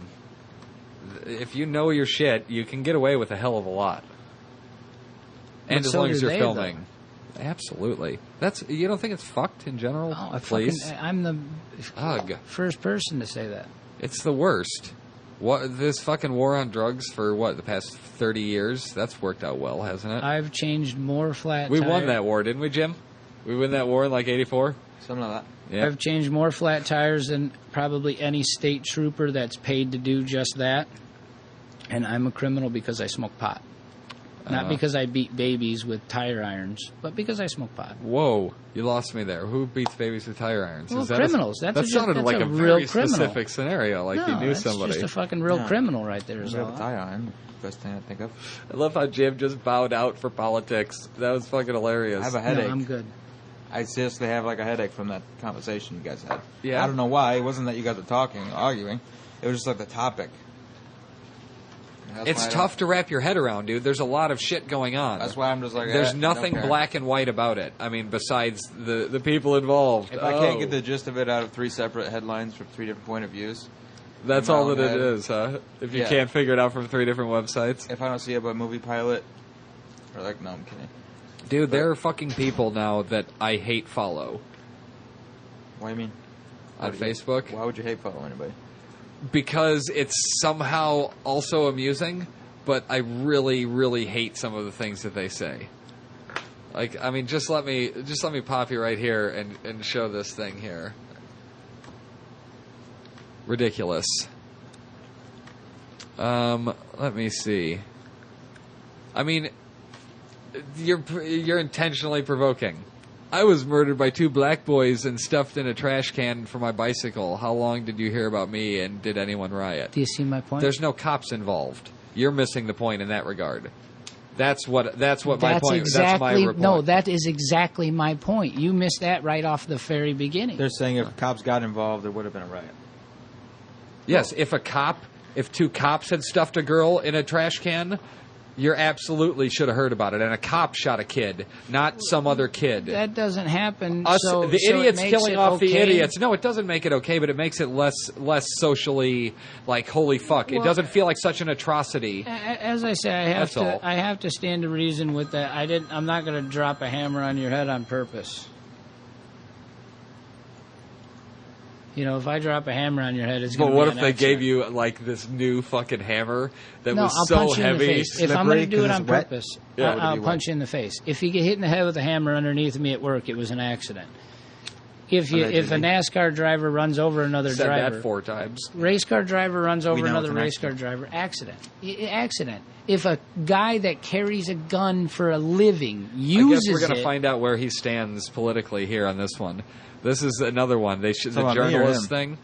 If you know your shit, you can get away with a hell of a lot. And as long as you're filming. Though. Absolutely. You don't think it's fucked in general? Oh, I'm the first person to say that. It's the worst. This fucking war on drugs for the past 30 years? That's worked out well, hasn't it? I've changed more flat tires. We won that war, didn't we, Jim? We won that war in like 84? Something like that. Yeah. I've changed more flat tires than probably any state trooper that's paid to do just that. And I'm a criminal because I smoke pot. Not because I beat babies with tire irons, but because I smoke pot. Whoa, you lost me there. Who beats babies with tire irons? Well, criminals. That sounded like a real very specific scenario, like you knew somebody. That's just a fucking real criminal right there. I have a tire iron. Best thing I think of. I love how Jim just bowed out for politics. That was fucking hilarious. I have a headache. No, I'm good. I seriously have like a headache from that conversation you guys had. Yeah. I don't know why. It wasn't that you guys were talking, arguing. It was just like the topic. It's tough to wrap your head around, dude. There's a lot of shit going on. That's why I'm just like... There's nothing black and white about it. I mean, besides the people involved. If I can't get the gist of it out of 3 separate headlines from 3 different point of views... That's all that it is, huh? If you can't figure it out from 3 different websites. If I don't see it by Movie Pilot... Or like, no, I'm kidding. Dude, there are fucking people now that I hate follow. What do you mean? On Facebook? Why would you hate follow anybody? Because it's somehow also amusing, but I really, really hate some of the things that they say. Like, I mean, just let me pop you right here and show this thing here. Ridiculous. Let me see. I mean, you're intentionally provoking. I was murdered by 2 black boys and stuffed in a trash can for my bicycle. How long did you hear about me, and did anyone riot? Do you see my point? There's no cops involved. You're missing the point in that regard. That's my point. That's my report. No, that is exactly my point. You missed that right off the very beginning. They're saying if cops got involved, there would have been a riot. Yes, if 2 cops had stuffed a girl in a trash can, you absolutely should have heard about it. And a cop shot a kid, not some other kid. That doesn't happen. The idiots killing off the idiots. No, it doesn't make it okay, but it makes it less socially like holy fuck. It doesn't feel like such an atrocity. As I say, I have to stand to reason with that. I'm not going to drop a hammer on your head on purpose. You know, if I drop a hammer on your head, it's going to be But what if they gave you, like, this new fucking hammer that was I'll so punch you heavy? in the face. If I'm going to do it on purpose, I'll punch you in the face. If you get hit in the head with a hammer underneath me at work, it was an accident. If a NASCAR driver runs over another driver... Said that 4 times. Race car driver runs over another race car driver. Accident. If a guy that carries a gun for a living uses I guess we're going to find out where he stands politically here on this one. This is another one. The journalist thing.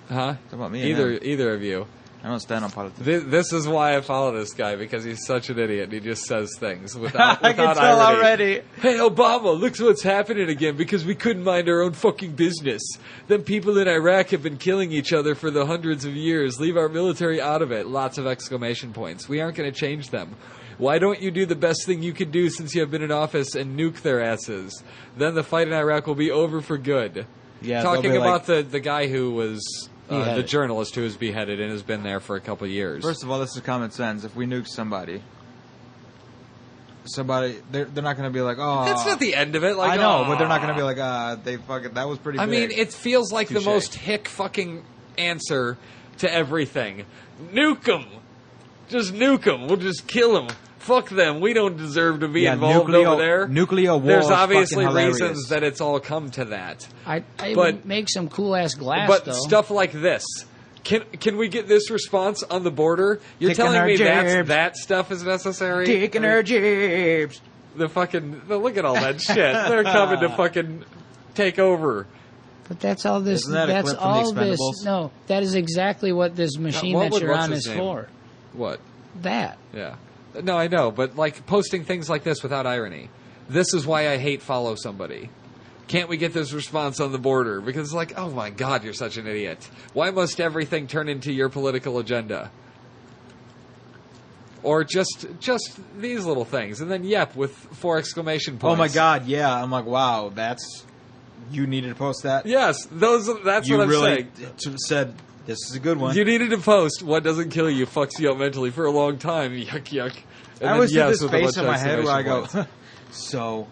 Huh? Talk about me. Either of you. I don't stand on politics. This is why I follow this guy, because he's such an idiot. He just says things without I can tell irony. already. Hey, Obama, look what's happening again because we couldn't mind our own fucking business. Them people in Iraq have been killing each other for the hundreds of years. Leave our military out of it. Lots of exclamation points. We aren't going to change them. Why don't you do the best thing you can do since you have been in office and nuke their asses? Then the fight in Iraq will be over for good. Yeah, talking about the guy who was... the journalist who was beheaded and has been there for a couple of years. First of all, this is common sense. If we nuke somebody, somebody, they're not going to be like, oh, That's not the end of it. Like, I know, "Aw." but they're not going to be like, they fucking, that was pretty. I big. mean, it feels like the Touche. most hick fucking answer to everything. Nuke them. Just nuke them. We'll just kill them. Fuck them. We don't deserve to be involved over there. Nuclear war. There's is obviously fucking hilarious. reasons that it's all come to that. I But- would make some cool ass glass But though. stuff like this. Can we get this response on the border? You're Taking telling our me jibs. that stuff is necessary? Taking her jibs. Look at all that shit. They're coming to fucking take over. But that's all this. Isn't that a That's clip from The all this. Expendables? No, that is exactly what this machine What that would- you're what's on his is name? for. What? That. Yeah. No, I know, but like posting things like this without irony. This is why I hate follow somebody. Can't we get this response on the border? Because it's like, oh my God, you're such an idiot. Why must everything turn into your political agenda? Or just these little things, and then yep with 4 exclamation points. Oh my God, yeah. I'm like, wow, that's, you needed to post that? Yes, that's You what I'm really saying. said, this is a good one. You needed to post what doesn't kill you fucks you up mentally for a long time. Yuck yuck. And I always then see yes this with a face bunch in of my head where I go, exclamation points. so,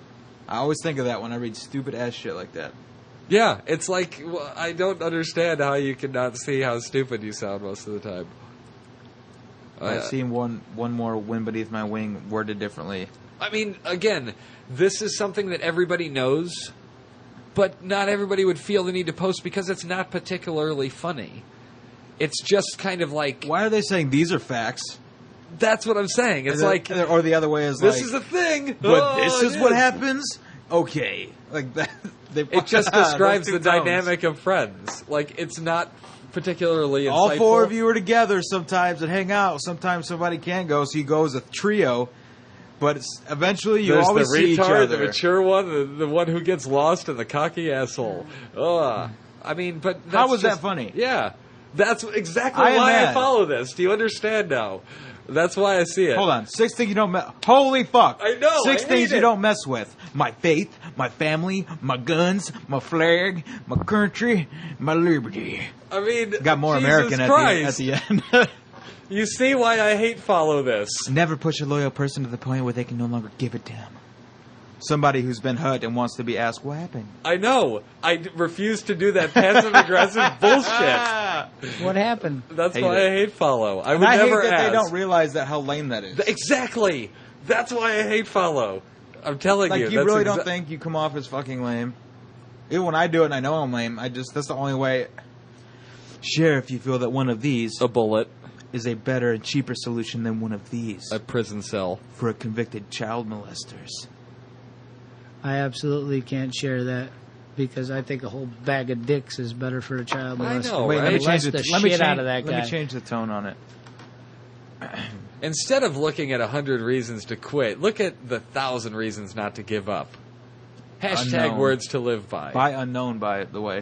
I always think of that when I read stupid ass shit like that. Yeah, it's like I don't understand how you can not see how stupid you sound most of the time. I've seen one more Wind Beneath My Wing worded differently. I mean, again, this is something that everybody knows, but not everybody would feel the need to post because it's not particularly funny. It's just kind of like... Why are they saying these are facts? That's what I'm saying. It's like... Or the other way is This like... is a thing! But Oh, this is it what happens? Okay. Like that. It just describes Those the two tones. dynamic of friends. Like, it's not particularly insightful. All 4 of you are together sometimes and hang out. Sometimes somebody can't go, so you go as a trio. But eventually you There's always the see each retard, other. the mature one, the one who gets lost, and the cocky asshole. Ugh. I mean, but that's How was just- that funny? Yeah. That's exactly I am why I mad. follow this. Do you understand now? That's why I see it. Hold on. 6 things you don't mess... Holy fuck. I know, 6 I things hate you it. don't mess with. My faith, my family, my guns, my flag, my country, my liberty. I mean, Got more Jesus American at Christ. the end. You see why I hate follow this. Never push a loyal person to the point where they can no longer give a damn. Somebody who's been hurt and wants to be asked, what happened? I know. I refuse to do that passive-aggressive bullshit. What happened? That's Hate why it. I hate follow. I would And I never hate that ask. they don't realize that how lame that is. Exactly. That's why I hate follow. I'm telling Like, you. you that's really don't think you come off as fucking lame? Even when I do it and I know I'm lame, that's the only way. Share if you feel that one of these a bullet, is a better and cheaper solution than one of these a prison cell. for a convicted child molesters. I absolutely can't share that because I think a whole bag of dicks is better for a child I molester. know, Wait, right? let me Molest change the the let me shit change, out of that guy. Let me change the tone on it. Instead of looking at 100 reasons to quit, look at the 1,000 reasons not to give up. Hashtag Unknown. words to live by. By unknown, by the way.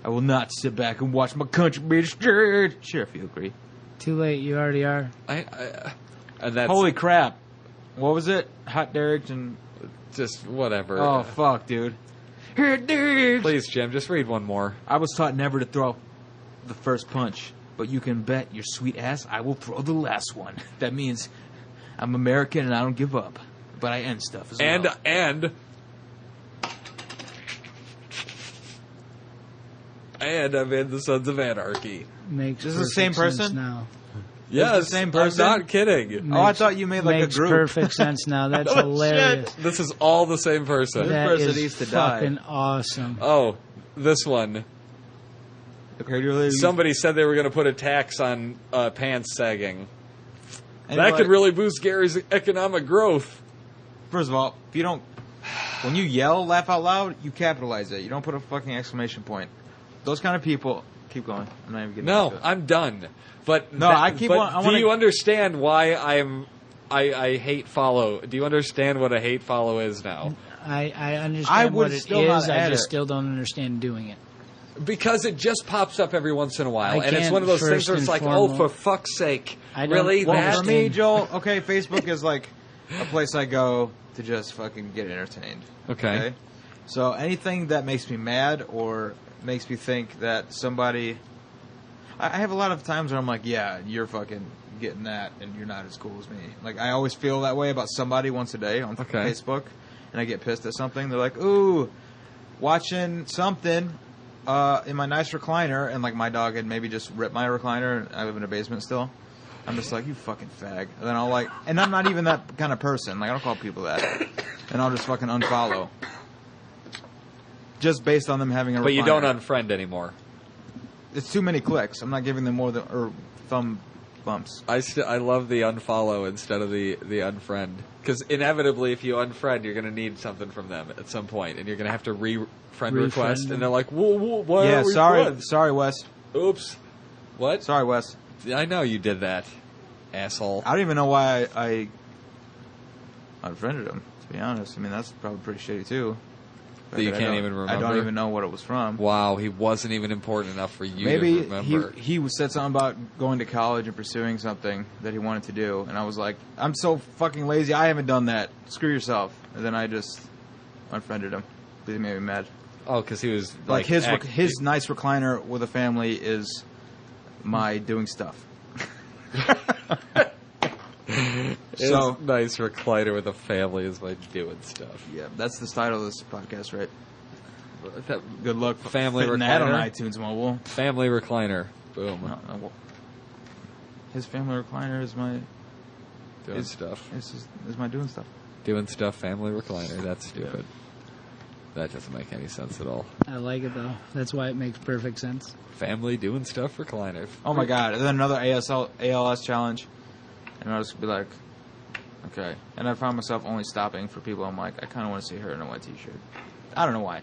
I will not sit back and watch my country be destroyed. Sure, if you agree. Too late. You already are. And that's Holy crap! What was it? Hot Derrick and just whatever. oh fuck, dude. Hot Derrick. Please, Jim, just read one more. I was taught never to throw the first punch, but you can bet your sweet ass I will throw the last one. That means I'm American and I don't give up, but I end stuff as well. And I'm in the Sons of Anarchy. Makes This is the same perfect sense person? now. Yes, the same person? I'm not kidding. Oh, I thought you made like a Makes group. perfect sense now. That's Oh, hilarious. This is all the same person. That person is needs to die. fucking awesome. Oh, this one. Somebody said they were going to put a tax on pants sagging. That could really boost Gary's economic growth. First of all, if you don't, when you yell, laugh out loud, you capitalize it. You don't put a fucking exclamation point. Those kind of people. Keep going. I'm not even getting No, into it. I'm done. But No, I keep but on- I do wanna- you understand why I hate follow? Do you understand what a hate follow is now? I understand I would what it still not is. I add just it. still don't understand doing it. Because it just pops up every once in a while, I and it's can't one of those things first where it's and like, oh, foremost- for fuck's sake, I don't- really? Well, That? For me, Joel, okay, Facebook is like a place I go to just fucking get entertained. Okay. So anything that makes me mad or makes me think that somebody... I have a lot of times where I'm like, yeah, you're fucking getting that, and you're not as cool as me. Like, I always feel that way about somebody once a day on Facebook, and I get pissed at something. They're like, ooh, watching something in my nice recliner, and like my dog had maybe just ripped my recliner, and I live in a basement still. I'm just like, you fucking fag. And then I'll like, and I'm not even that kind of person. Like, I don't call people that. And I'll just fucking unfollow. Just based on them having a recliner. But you don't unfriend anymore. It's too many clicks. I'm not giving them more than, or thumb bumps. I love the unfollow instead of the unfriend. Because inevitably, if you unfriend, you're going to need something from them at some point. And you're going to have to friend request. them. And they're like, whoa, why Yeah, are we sorry, friends? sorry, Wes. Oops. What? Sorry, Wes. I know you did that, asshole. I don't even know why I unfriended him, to be honest. I mean, that's probably pretty shitty, too. That you I can't don't- even remember? I don't even know what it was from. Wow, he wasn't even important enough for you Maybe to remember. he said something about going to college and pursuing something that he wanted to do, and I was like, I'm so fucking lazy, I haven't done that. Screw yourself. And then I just unfriended him. He made me mad. Oh, because he was Like his nice recliner with a family is my doing stuff. His So nice recliner with a family is my doing stuff. yeah, that's the title of this podcast, right? That Good luck Family fitting that on recliner? iTunes Mobile. family recliner. Boom. No. His family recliner is my Doing stuff. is my doing stuff. Doing stuff, family recliner. That's stupid. That doesn't make any sense at all. I like it though. That's why it makes perfect sense. Family doing stuff recliner. Oh my god! And then another ALS challenge, and I'll just be like, okay. And I found myself only stopping for people. I'm like, I kind of want to see her in a white T-shirt. I don't know why.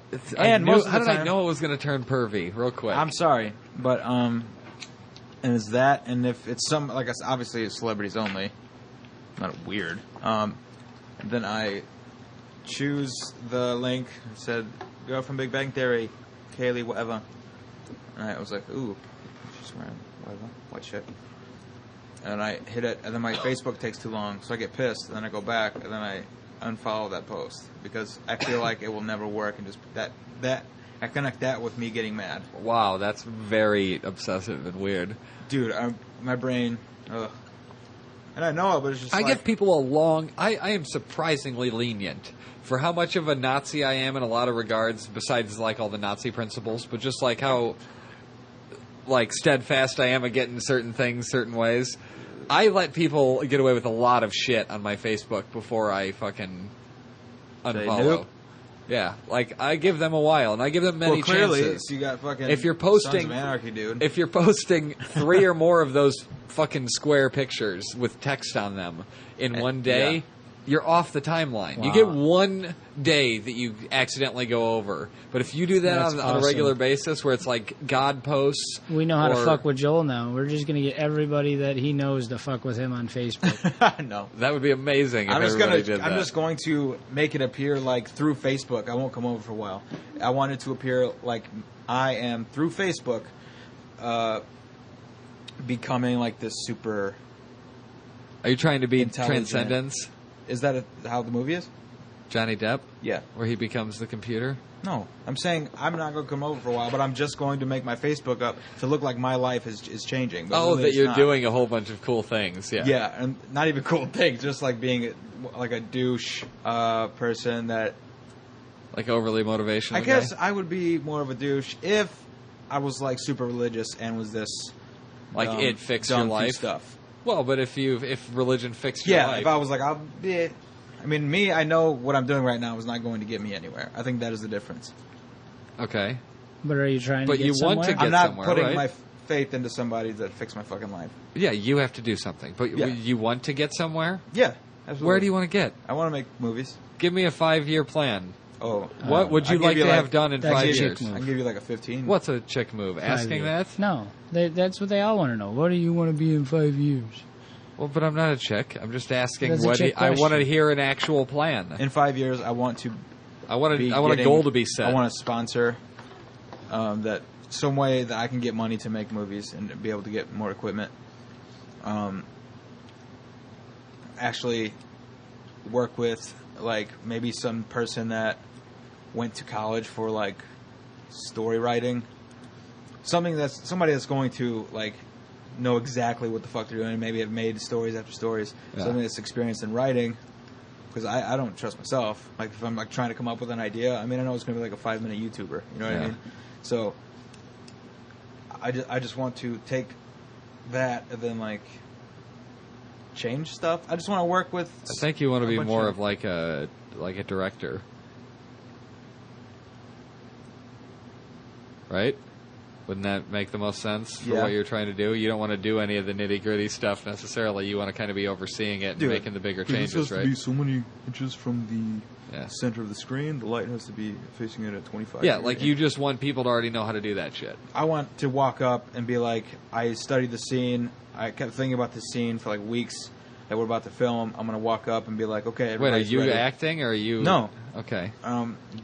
Most of How the did I time- know it was going to turn pervy? Real quick. I'm sorry, but and it's that, and if it's some like obviously it's celebrities only, not weird. Then I choose the link. It said, "Girl from Big Bang Theory, Kaylee, whatever." And I was like, "Ooh, she's wearing whatever white shit." And I hit it, and then my Facebook takes too long, so I get pissed. And then I go back, and then I unfollow that post because I feel like it will never work, and just that I connect that with me getting mad. Wow, that's very obsessive and weird. Dude, my brain, ugh. And I know it, but it's just I like, give people a long... I am surprisingly lenient for how much of a Nazi I am in a lot of regards, besides like all the Nazi principles, but just like how like steadfast I am at getting certain things certain ways. I let people get away with a lot of shit on my Facebook before I fucking unfollow. nope. Yeah, like I give them a while, and I give them many well, clearly, chances. you got fucking If you're Sons posting- of Anarchy, dude. If you're posting 3 or more of those fucking square pictures with text on them in one day, yeah. you're off the timeline. You Wow. get one day that you accidentally go over. But if you do that That's on a awesome. regular basis where it's like God posts... We know how to or- fuck with Joel now. We're just going to get everybody that he knows to fuck with him on Facebook. No. That would be amazing if I'm everybody did that. just going to make it appear like through Facebook. I won't come over for a while. I want it to appear like I am through Facebook, becoming like this super. Are you trying to be Intelligent. Transcendence, Is that how the movie is? Johnny Depp, Yeah. where he becomes the computer? No, I'm saying I'm not going to come over for a while, but I'm just going to make my Facebook up to look like my life is changing. But Oh, really that it's you're not. doing a whole bunch of cool things. Yeah. Yeah, and not even cool things, just like being like a douche person that. Like overly motivational. I guess I would be more of a douche if I was like super religious and was this Like dumb, it fixed dumb your life? stuff. Well, but if religion fixed your Yeah, life... if I was like, I'll be. I mean, me, I know what I'm doing right now is not going to get me anywhere. I think that is the difference. Okay. But are you trying But to get you want to somewhere? get I'm not somewhere, putting right? my faith into somebody that fix my fucking life. Yeah, you have to do something. But Yeah. you want to get somewhere? Yeah, absolutely. Where do you want to get? I want to make movies. Give me a 5-year plan. Oh, What would you I'll give like you to like- have done in That's 5 a chick years? move. I can give you like a 15. What's a chick move? 5 Asking years. that? No, that's what they all want to know. What do you want to be in 5 years? Well, but I'm not a chick. I'm just asking That's a what chick I want to question. hear an actual plan. In 5 years, I want to. I want be a getting- goal to be set. I want to sponsor that some way that I can get money to make movies and be able to get more equipment. Actually, work with like maybe some person that went to college for like story writing, somebody that's going to like know exactly what the fuck they're doing. Maybe have made stories after stories. Yeah. Something that's experienced in writing. Because I don't trust myself. Like if I'm like trying to come up with an idea, I mean I know it's gonna be like a 5-minute YouTuber. You know what I mean? So I just want to take that and then like change stuff. I just want to work with. I think you want to a be bunch more of like a director, right? Wouldn't that make the most sense for what you're trying to do? You don't want to do any of the nitty gritty stuff necessarily. You want to kind of be overseeing it and making the bigger changes, This has right? to be so many inches from the center of the screen. The light has to be facing it at 25. Yeah, like you just want people to already know how to do that shit. I want to walk up and be like, I studied the scene. I kept thinking about this scene for like weeks that we're about to film. I'm gonna walk up and be like, okay. Wait, are you ready. acting or are you? No. Okay.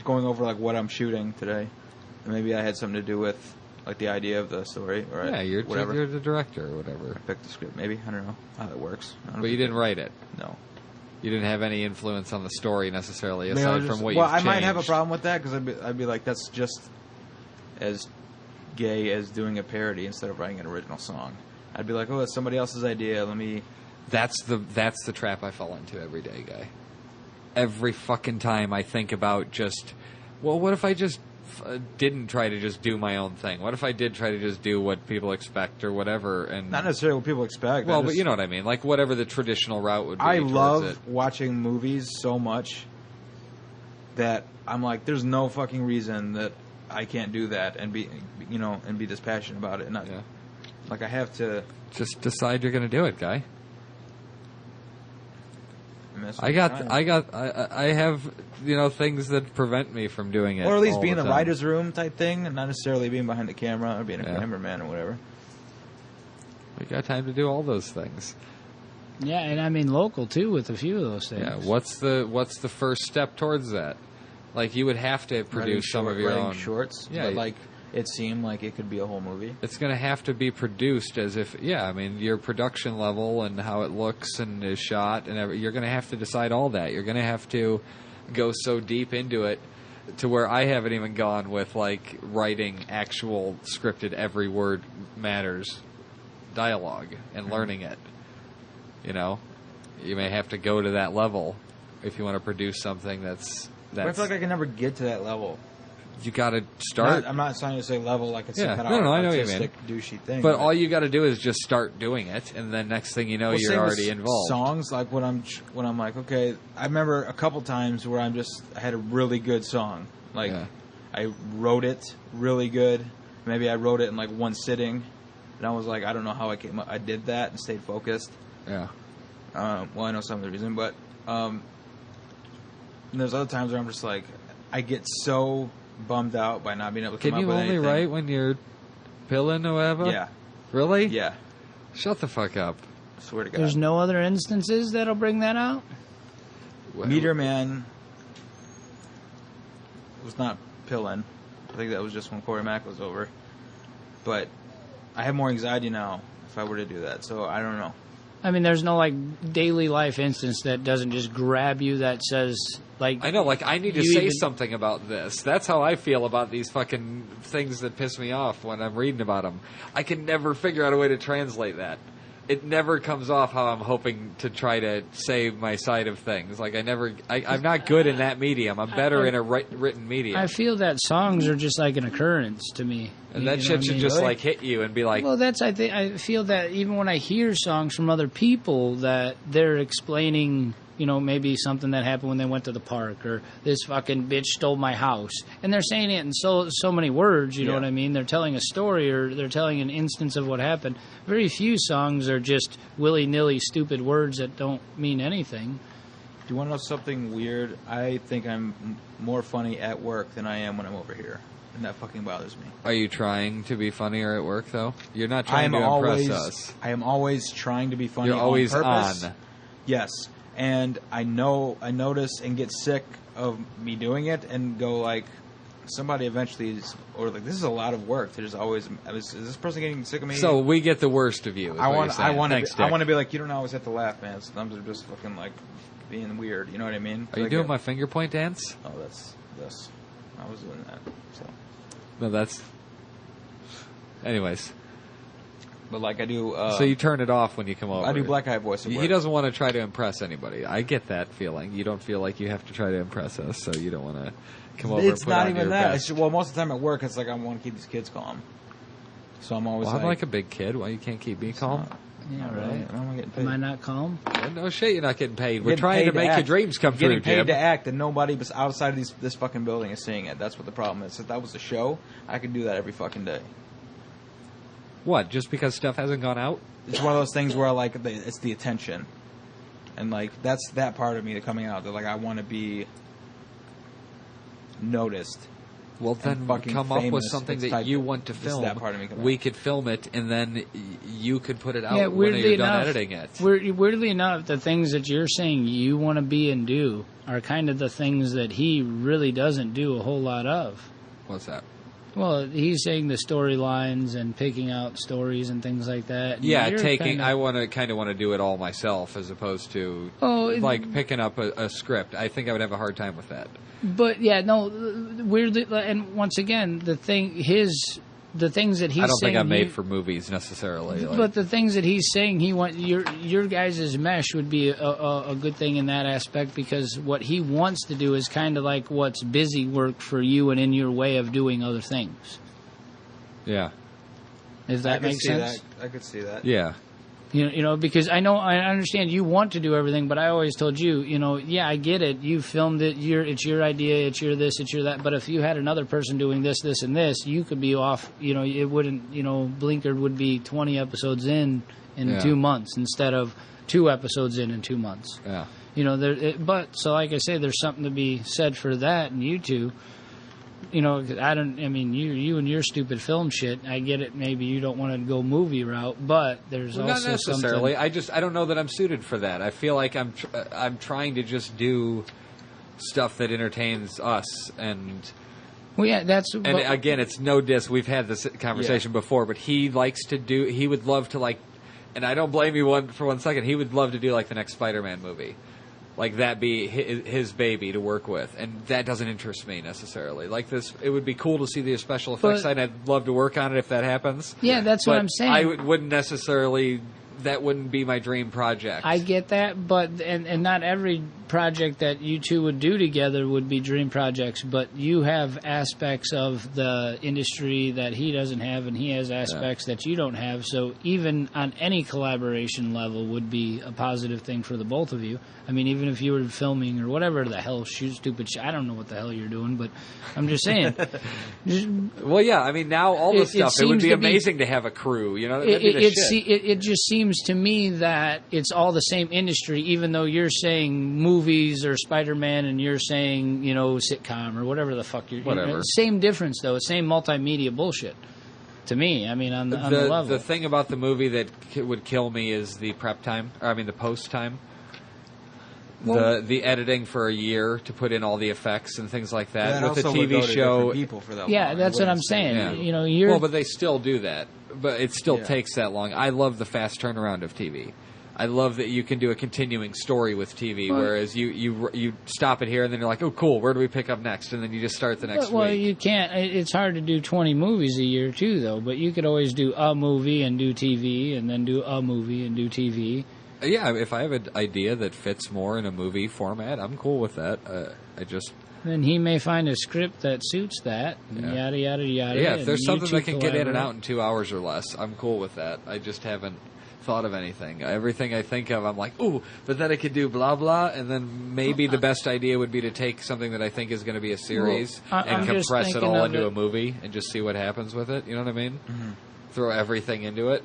Going over like what I'm shooting today. And maybe I had something to do with like the idea of the story, or you're whatever. you're the director or whatever. I picked the script, maybe. I don't know how that works. But you didn't write it. No. You didn't have any influence on the story necessarily, Maybe aside I'll just- from what well, you've I might have a changed. problem with that because I'd be like, that's just as gay as doing a parody instead of writing an original song. I'd be like, oh, that's somebody else's idea. Let me. That's the trap I fall into every day, guy. Every fucking time I think about just, well, what if I just didn't try to just do my own thing? What if I did try to just do what people expect or whatever? And Not necessarily what people expect. well, but you know what I mean. Like whatever the traditional route would be. I towards love it. watching movies so much that I'm like, there's no fucking reason that I can't do that and be this passionate about it. And like I have to just decide you're going to do it, guy. mess with I time. have things that prevent me from doing it, or at least all being in the the time. writer's room type thing, and not necessarily being behind the camera or being a cameraman or whatever. We got time to do all those things. Yeah, and I mean local too with a few of those things. Yeah, what's the first step towards that? Like you would have to produce some of your writing own shorts. Yeah, But like it seemed like it could be a whole movie. it's going to have to be produced as if, I mean, your production level and how it looks and is shot and you're going to have to decide all that. You're going to have to go so deep into it to where I haven't even gone with like writing actual scripted every word matters dialogue and learning it. You may have to go to that level if you want to produce something that's But I feel like I can never get to that level. you got to start. I'm not trying to say level like it's Yeah. some kind of No, I know what you mean. artistic douchey thing. But all you got to do is just start doing it, and then next thing you know, Well, you're same with already involved. Songs like when I'm like, okay, I remember a couple times where I had a really good song. Like I wrote it really good. Maybe I wrote it in like one sitting, and I was like, I don't know how I did that and stayed focused. Yeah. Well, I know some of the reason, but and there's other times where I'm just like, I get so bummed out by not being able to Can come you up with only anything. write when you're pilling or whatever? Yeah. Really? Yeah. Shut the fuck up. Swear to God. There's no other instances that'll bring that out? Meteor Man was not pilling. I think that was just when Corey Mack was over. But I have more anxiety now if I were to do that, so I don't know. I mean, there's no like daily life instance that doesn't just grab you that says like I know, like I need to you say even- something about this. That's how I feel about these fucking things that piss me off when I'm reading about them. I can never figure out a way to translate that. It never comes off how I'm hoping to try to say my side of things. Like I'm not good in that medium. I'm better in a written medium. I feel that songs are just like an occurrence to me. And that You know shit what I should mean? just Really? like hit you and be like, Well, I feel that even when I hear songs from other people that they're explaining, maybe something that happened when they went to the park, or this fucking bitch stole my house, and they're saying it in so many words. You know what I mean? They're telling a story, or they're telling an instance of what happened. Very few songs are just willy nilly stupid words that don't mean anything. Do you want to know something weird? I think I'm more funny at work than I am when I'm over here. And that fucking bothers me. are you trying to be funnier at work though? You're not I trying am to always, impress us. I am always trying to be funny. You're always on purpose. on. Yes, and I notice and get sick of me doing it, and go like, somebody eventually is, or like, this is a lot of work. There's always, is this person getting sick of me? So we get the worst of you. Is I what want you're saying. Thanks, Dick. to be like, you don't always have to laugh, man. Sometimes they're just fucking like being weird. You know what I mean? Are you Like, doing my finger point dance? Oh, that's this. I was doing that. So No, that's. Anyways. But like I do. So you turn it off when you come over. I do black eye voice. He doesn't want to try to impress anybody. I get that feeling. You don't feel like you have to try to impress us, so you don't want to come over. It's and put not on even your that. best. Well, most of the time at work, it's like I want to keep these kids calm. So I'm always Well, I'm like a big kid. Why you can't keep me calm? Yeah, Not right. really. I'm not getting paid. Am I not calm? No shit, you're not getting paid. We're Getting trying to paid make your act. dreams come Getting true, paid Jim. to act, and nobody outside of this fucking building is seeing it. That's what the problem is. If that was a show, I could do that every fucking day. What? Just because stuff hasn't gone out? It's one of those things where like it's the attention, and like that's that part of me coming out. That like I want to be noticed. Well, then fucking come up with famous. something It's that type- you want to it's film. that part of me coming We out. could film it, and then you could put it out Yeah, when weirdly you're done enough, editing it. Weirdly enough, the things that you're saying you want to be and do are kind of the things that he really doesn't do a whole lot of. What's that? Well, he's saying the storylines and picking out stories and things like that. And Yeah, you're taking. I kinda- want to do it all myself as opposed to Oh, like picking up a script. I think I would have a hard time with that. But yeah, no, weirdly, and once again, the things that he's I don't saying think I'm made he- for movies necessarily. Like, But the things that he's saying, he want your guys' mesh would be a good thing in that aspect, because what he wants to do is kind of like what's busy work for you and in your way of doing other things. yeah, If that makes sense. I could see that. yeah. You know, because I understand you want to do everything, but I always told you, yeah, I get it. You filmed it. It's your idea. It's your this. It's your that. But if you had another person doing this, this, and this, you could be off. It wouldn't. Blinkered would be 20 episodes in 2 months instead of 2 episodes in 2 months. Yeah. But so like I say, there's something to be said for that, and you two. You and your stupid film shit, I get it. Maybe you don't want to go movie route, but there's Well, also not necessarily. something. I don't know that I'm suited for that. I feel like I'm trying to just do stuff that entertains us, and Well, yeah, that's. and again, it's no diss. We've had this conversation before, but he likes to do. He would love to like, and I don't blame you for 1 second. He would love to do like the next Spider-Man movie. Like that be his baby to work with, and that doesn't interest me necessarily. Like this, it would be cool to see the special effects side. I'd love to work on it if that happens. Yeah, that's what I'm saying. I wouldn't necessarily. That wouldn't be my dream project. I get that, but and not every project that you two would do together would be dream projects. But you have aspects of the industry that he doesn't have, and he has aspects that you don't have. So even on any collaboration level, would be a positive thing for the both of you. I mean, even if you were filming or whatever the hell, I don't know what the hell you're doing, but I'm just saying. Well, yeah, I mean, now all the stuff, it would seems be to be- amazing to have a crew, that'd be the shit. It just seems to me that it's all the same industry, even though you're saying movies or Spider-Man and you're saying, sitcom or whatever the fuck you're... Whatever. Same difference, though. Same multimedia bullshit. To me, I mean, on the level. The thing about the movie that would kill me is the prep time, the post time. Well- The editing for a year to put in all the effects and things like that. That With the also would TV go to show, different people for that Yeah, long. that's It what I'm wouldn't stay- saying. Yeah. You're... well, but they still do that. But it still takes that long. I love the fast turnaround of TV. I love that you can do a continuing story with TV, whereas you stop it here and then you're like, oh, cool, where do we pick up next? And then you just start the next Well, week. you can't. It's hard to do 20 movies a year, too, though. But you could always do a movie and do TV, and then do a movie and do TV. Yeah, if I have an idea that fits more in a movie format, I'm cool with that. Then he may find a script that suits that, and yada, yada, yada. Yeah, if there's and something you two that can get in and collaborate. out in 2 hours or less, I'm cool with that. I just haven't thought of anything. Everything I think of, I'm like, ooh, but then I could do blah, blah, and then maybe the best idea would be to take something that I think is going to be a series Well, I'm and just compress it thinking all of into it- a movie and just see what happens with it. You know what I mean? Mm-hmm. Throw everything into it.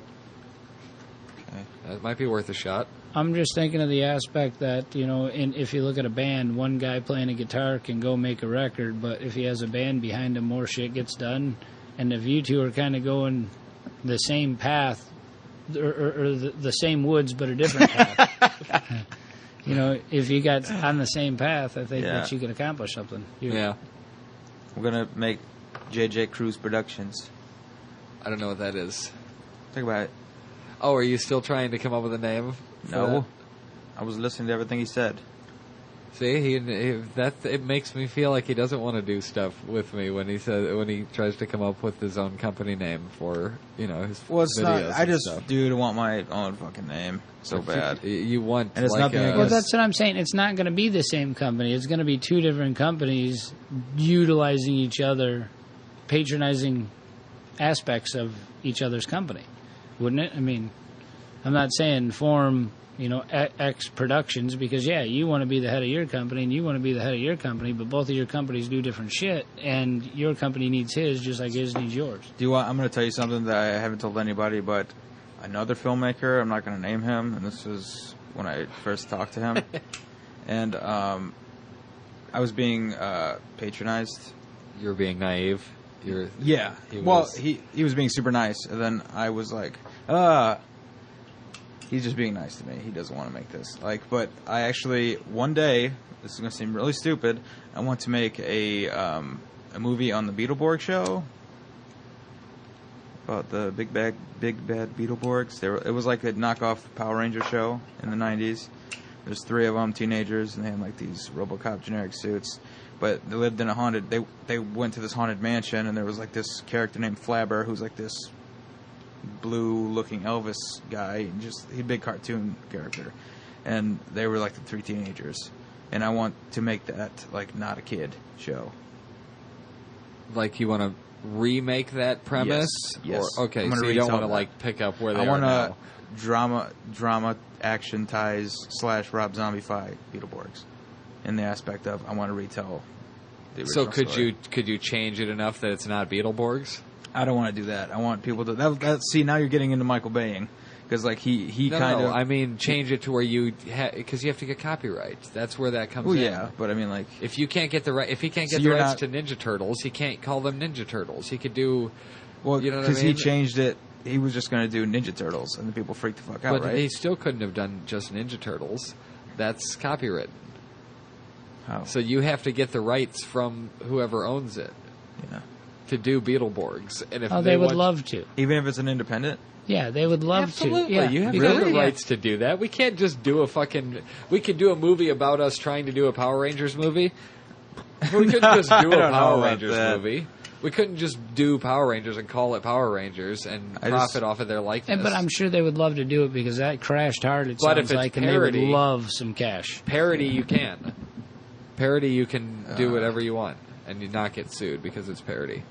Okay. That might be worth a shot. I'm just thinking of the aspect that, if you look at a band, one guy playing a guitar can go make a record, but if he has a band behind him, more shit gets done. And if you two are kind of going the same path, or the same woods, but a different path, if you got on the same path, I think that you could accomplish something. Yeah. We're going to make JJ Cruz Productions. I don't know what that is. Think about it. Oh, are you still trying to come up with a name? No. I was listening to everything he said. See, it makes me feel like he doesn't want to do stuff with me when he tries to come up with his own company name for his it's videos. not. I and just stuff. want my own fucking name so bad. You want, and it's like nothing against. Well, that's what I'm saying. It's not going to be the same company. It's going to be two different companies utilizing each other, patronizing aspects of each other's company, wouldn't it? I mean, I'm not saying form. X Productions, because you want to be the head of your company and you want to be the head of your company, but both of your companies do different shit, and your company needs his just like his needs yours. I'm going to tell you something that I haven't told anybody, but another filmmaker, I'm not going to name him, and this was when I first talked to him, and I was being patronized. You were being naive. He was being super nice, and then I was like, he's just being nice to me. He doesn't want to make this. But I actually, one day, this is going to seem really stupid, I want to make a movie on the Beetleborg show about the big bad Beetleborgs. It was like a knockoff Power Ranger show in the 90s. There's 3 of them, teenagers, and they had these RoboCop generic suits. But they lived in a haunted. They went to this haunted mansion, and there was this character named Flabber, who's this blue-looking Elvis guy, and he's a big cartoon character, and they were the 3 teenagers, and I want to make that not a kid show. You want to remake that premise? Yes. Okay, so you don't want to pick up where they are now. I want to drama action ties / Rob Zombie-fy Beetleborgs, in the aspect of I want to retell the original story. Could you change it enough that it's not Beetleborgs? I don't want to do that. I want people to... see, now you're getting into Michael Baying. Because, he kind of... I mean, change it to where you... Because you have to get copyright. That's where that comes in. Yeah, but I mean, if you can't get the right... If he can't get the rights to Ninja Turtles, he can't call them Ninja Turtles. He could do... Well, you know what I mean? Because he changed it... He was just going to do Ninja Turtles, and the people freaked the fuck out, but he still couldn't have done just Ninja Turtles. That's copyright. How? So you have to get the rights from whoever owns it. Yeah. To do Beetleborgs, and if they would love to, even if it's an independent. Yeah, they would love Absolutely. to. Yeah, you have the rights to do that. We can't just do a fucking. We could do a movie about us trying to do a Power Rangers movie. We couldn't just do a Power Rangers movie. We couldn't just do Power Rangers and call it Power Rangers and profit off of their likeness. But I'm sure they would love to do it because that crashed hard. It sounds like, and they would love some cash. Parody, you can. Parody, you can do whatever you want and you not get sued because it's parody.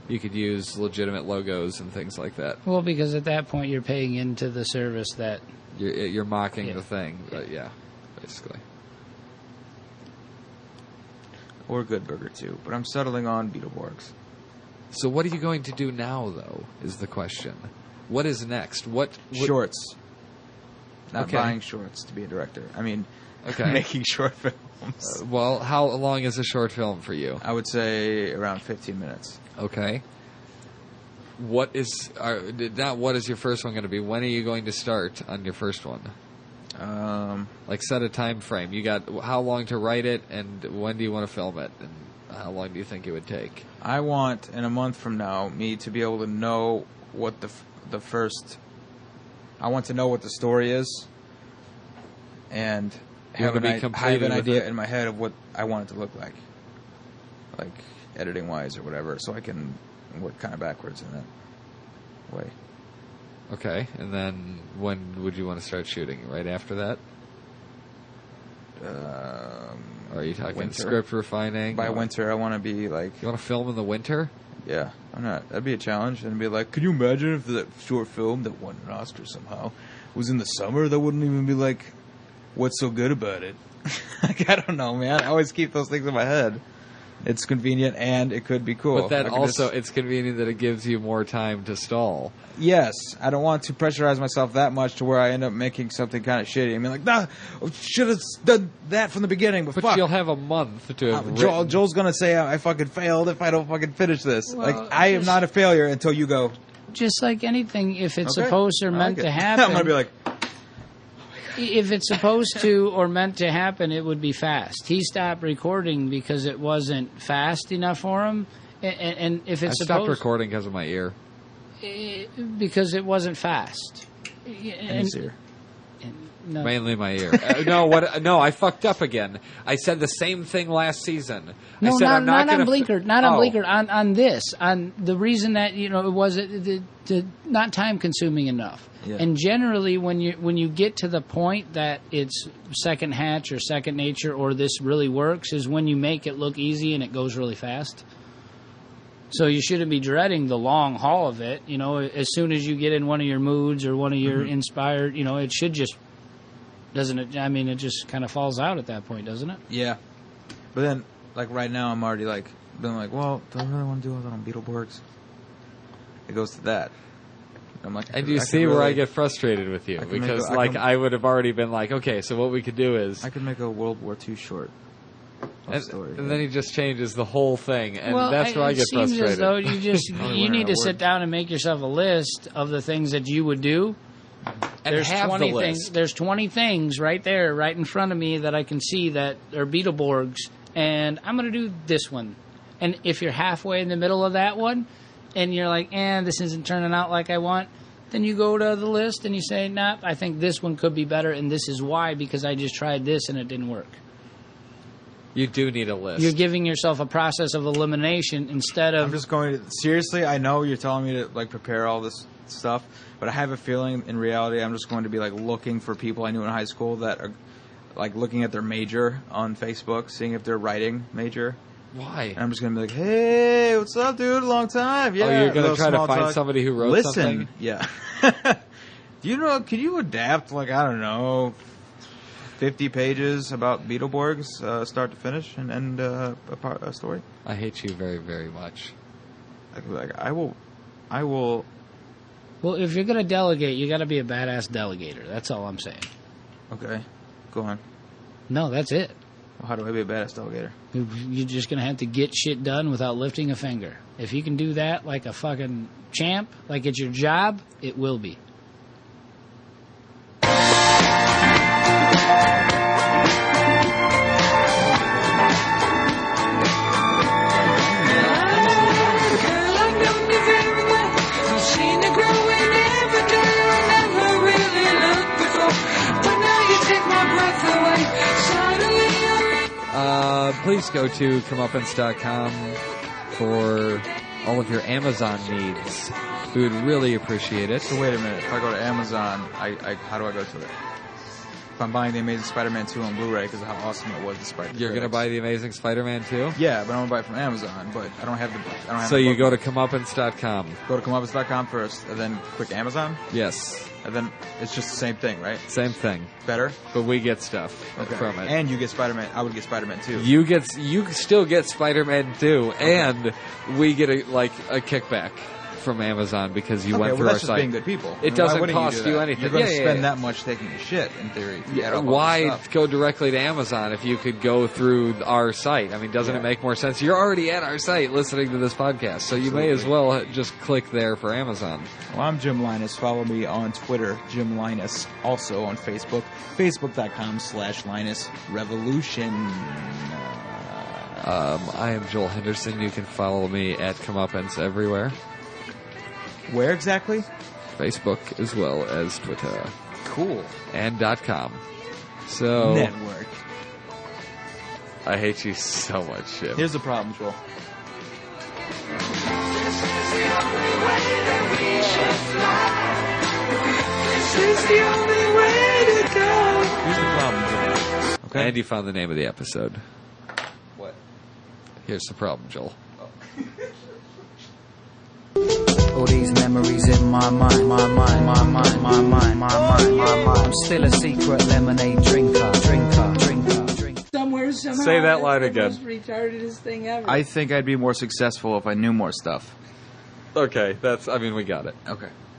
You could use legitimate logos and things like that. Well, because at that point you're paying into the service that... You're mocking the thing, but basically. Or Good Burger, too. But I'm settling on Beetleborgs. So what are you going to do now, though, is the question. What is next? What Shorts. Not buying shorts to be a director. I mean, making short films. Well, how long is a short film for you? I would say around 15 minutes. Okay. What is your first one going to be? When are you going to start on your first one? Set a time frame. You got how long to write it, and when do you want to film it, and how long do you think it would take? I want, in a month from now, me to be able to know what the first... I want to know what the story is, and have an idea in my head of what I want it to look like editing-wise or whatever, so I can work kind of backwards in that way. Okay, and then when would you want to start shooting? Right after that? Or are you talking script refining? By winter, I want to be You want to film in the winter? Yeah, I'm not. That'd be a challenge, and be like, could you imagine if that short film that won an Oscar somehow was in the summer? That wouldn't even be what's so good about it? I don't know, man. I always keep those things in my head. It's convenient, and it could be cool. But that also, it's convenient that it gives you more time to stall. Yes. I don't want to pressurize myself that much to where I end up making something kind of shitty. I mean, should have done that from the beginning, but fuck. You'll have a month to have Joel's going to say I fucking failed if I don't fucking finish this. Well, I am not a failure until you go. Just like anything, if it's supposed or meant to happen. I'm going to be like... If it's supposed to or meant to happen, it would be fast. He stopped recording because it wasn't fast enough for him. And if it's I stopped recording because of my ear. Because it wasn't fast. And his ear. No. Mainly my ear. No, I fucked up again. I said the same thing last season. I No, said not, I'm not on gonna Bleecker. Not on Bleecker. On this. On the reason that it was not time consuming enough. Yeah. And generally, when you get to the point that it's second hatch or second nature or this really works, is when you make it look easy and it goes really fast. So you shouldn't be dreading the long haul of it. As soon as you get in one of your moods or one of your inspired, it should just. Doesn't it? I mean, it just kind of falls out at that point, doesn't it? Yeah. But then, like, right now, I'm already, been like, well, do I really want to do it on Beetleborgs? It goes to that. I'm like, and you see where I get frustrated with you. Because, I would have already been like, okay, so what we could do is... I could make a World War II short. And then he just changes the whole thing, and that's where I get frustrated. It seems as though you need to sit down and make yourself a list of the things that you would do. And there's have 20 the list. things. There's 20 things right there, right in front of me that I can see that are Beetleborgs, and I'm going to do this one. And if you're halfway in the middle of that one, and you're like, this isn't turning out like I want, then you go to the list and you say, nah, I think this one could be better, and this is why, because I just tried this and it didn't work. You do need a list. You're giving yourself a process of elimination instead of... I'm just going to... Seriously, I know you're telling me to, prepare all this stuff, but I have a feeling, in reality, I'm just going to be, looking for people I knew in high school that are, looking at their major on Facebook, seeing if they're writing major. Why? And I'm just going to be like, hey, what's up, dude? Long time. Yeah. Oh, you're going to try to find somebody who wrote something? Yeah. Can you adapt, I don't know... 50 pages about Beetleborgs, start to finish, and end a story. I hate you very, very much. I will. Well, if you're going to delegate, you got to be a badass delegator. That's all I'm saying. Okay, go on. No, that's it. Well, how do I be a badass delegator? You're just going to have to get shit done without lifting a finger. If you can do that like a fucking champ, like it's your job, it will be. Please go to comeuppance.com for all of your Amazon needs. We would really appreciate it. So wait a minute. If I go to Amazon, how do I go to it? If I'm buying The Amazing Spider-Man 2 on Blu-ray because of how awesome it was, despite the You're going to buy The Amazing Spider-Man 2? Yeah, but I want to buy it from Amazon, but I don't have the... So you go to comeuppance.com. Go to comeuppance.com first, and then click Amazon? Yes. And then it's just the same thing, right? Same thing. Better? But we get stuff from it. And you get Spider-Man. I would get Spider-Man 2. You still get Spider-Man 2, and we get a kickback from Amazon because you went through our just site. Being good people. It doesn't cost you anything. You're going to spend that much taking a shit, in theory. Why go directly to Amazon if you could go through our site? I mean, doesn't it make more sense? You're already at our site listening to this podcast, so you may as well just click there for Amazon. Well, I'm Jim Linus. Follow me on Twitter, Jim Linus. Also on Facebook, facebook.com/Linus Revolution. I am Joel Henderson. You can follow me at Comeuppance everywhere. Where exactly? Facebook as well as Twitter. Cool. And .com. So network. I hate you so much, Jim. Here's the problem, Joel. This is the only way to go. Here's the problem, Joel. Okay. And you found the name of the episode. What? Here's the problem, Joel. All these memories in my mind, my mind, my mind, my mind, my mind, my mind. I'm still a secret lemonade drinker. Somewhere, somehow. Say that line again. That's the most retardedest thing ever. I think I'd be more successful if I knew more stuff. Okay, we got it. Okay.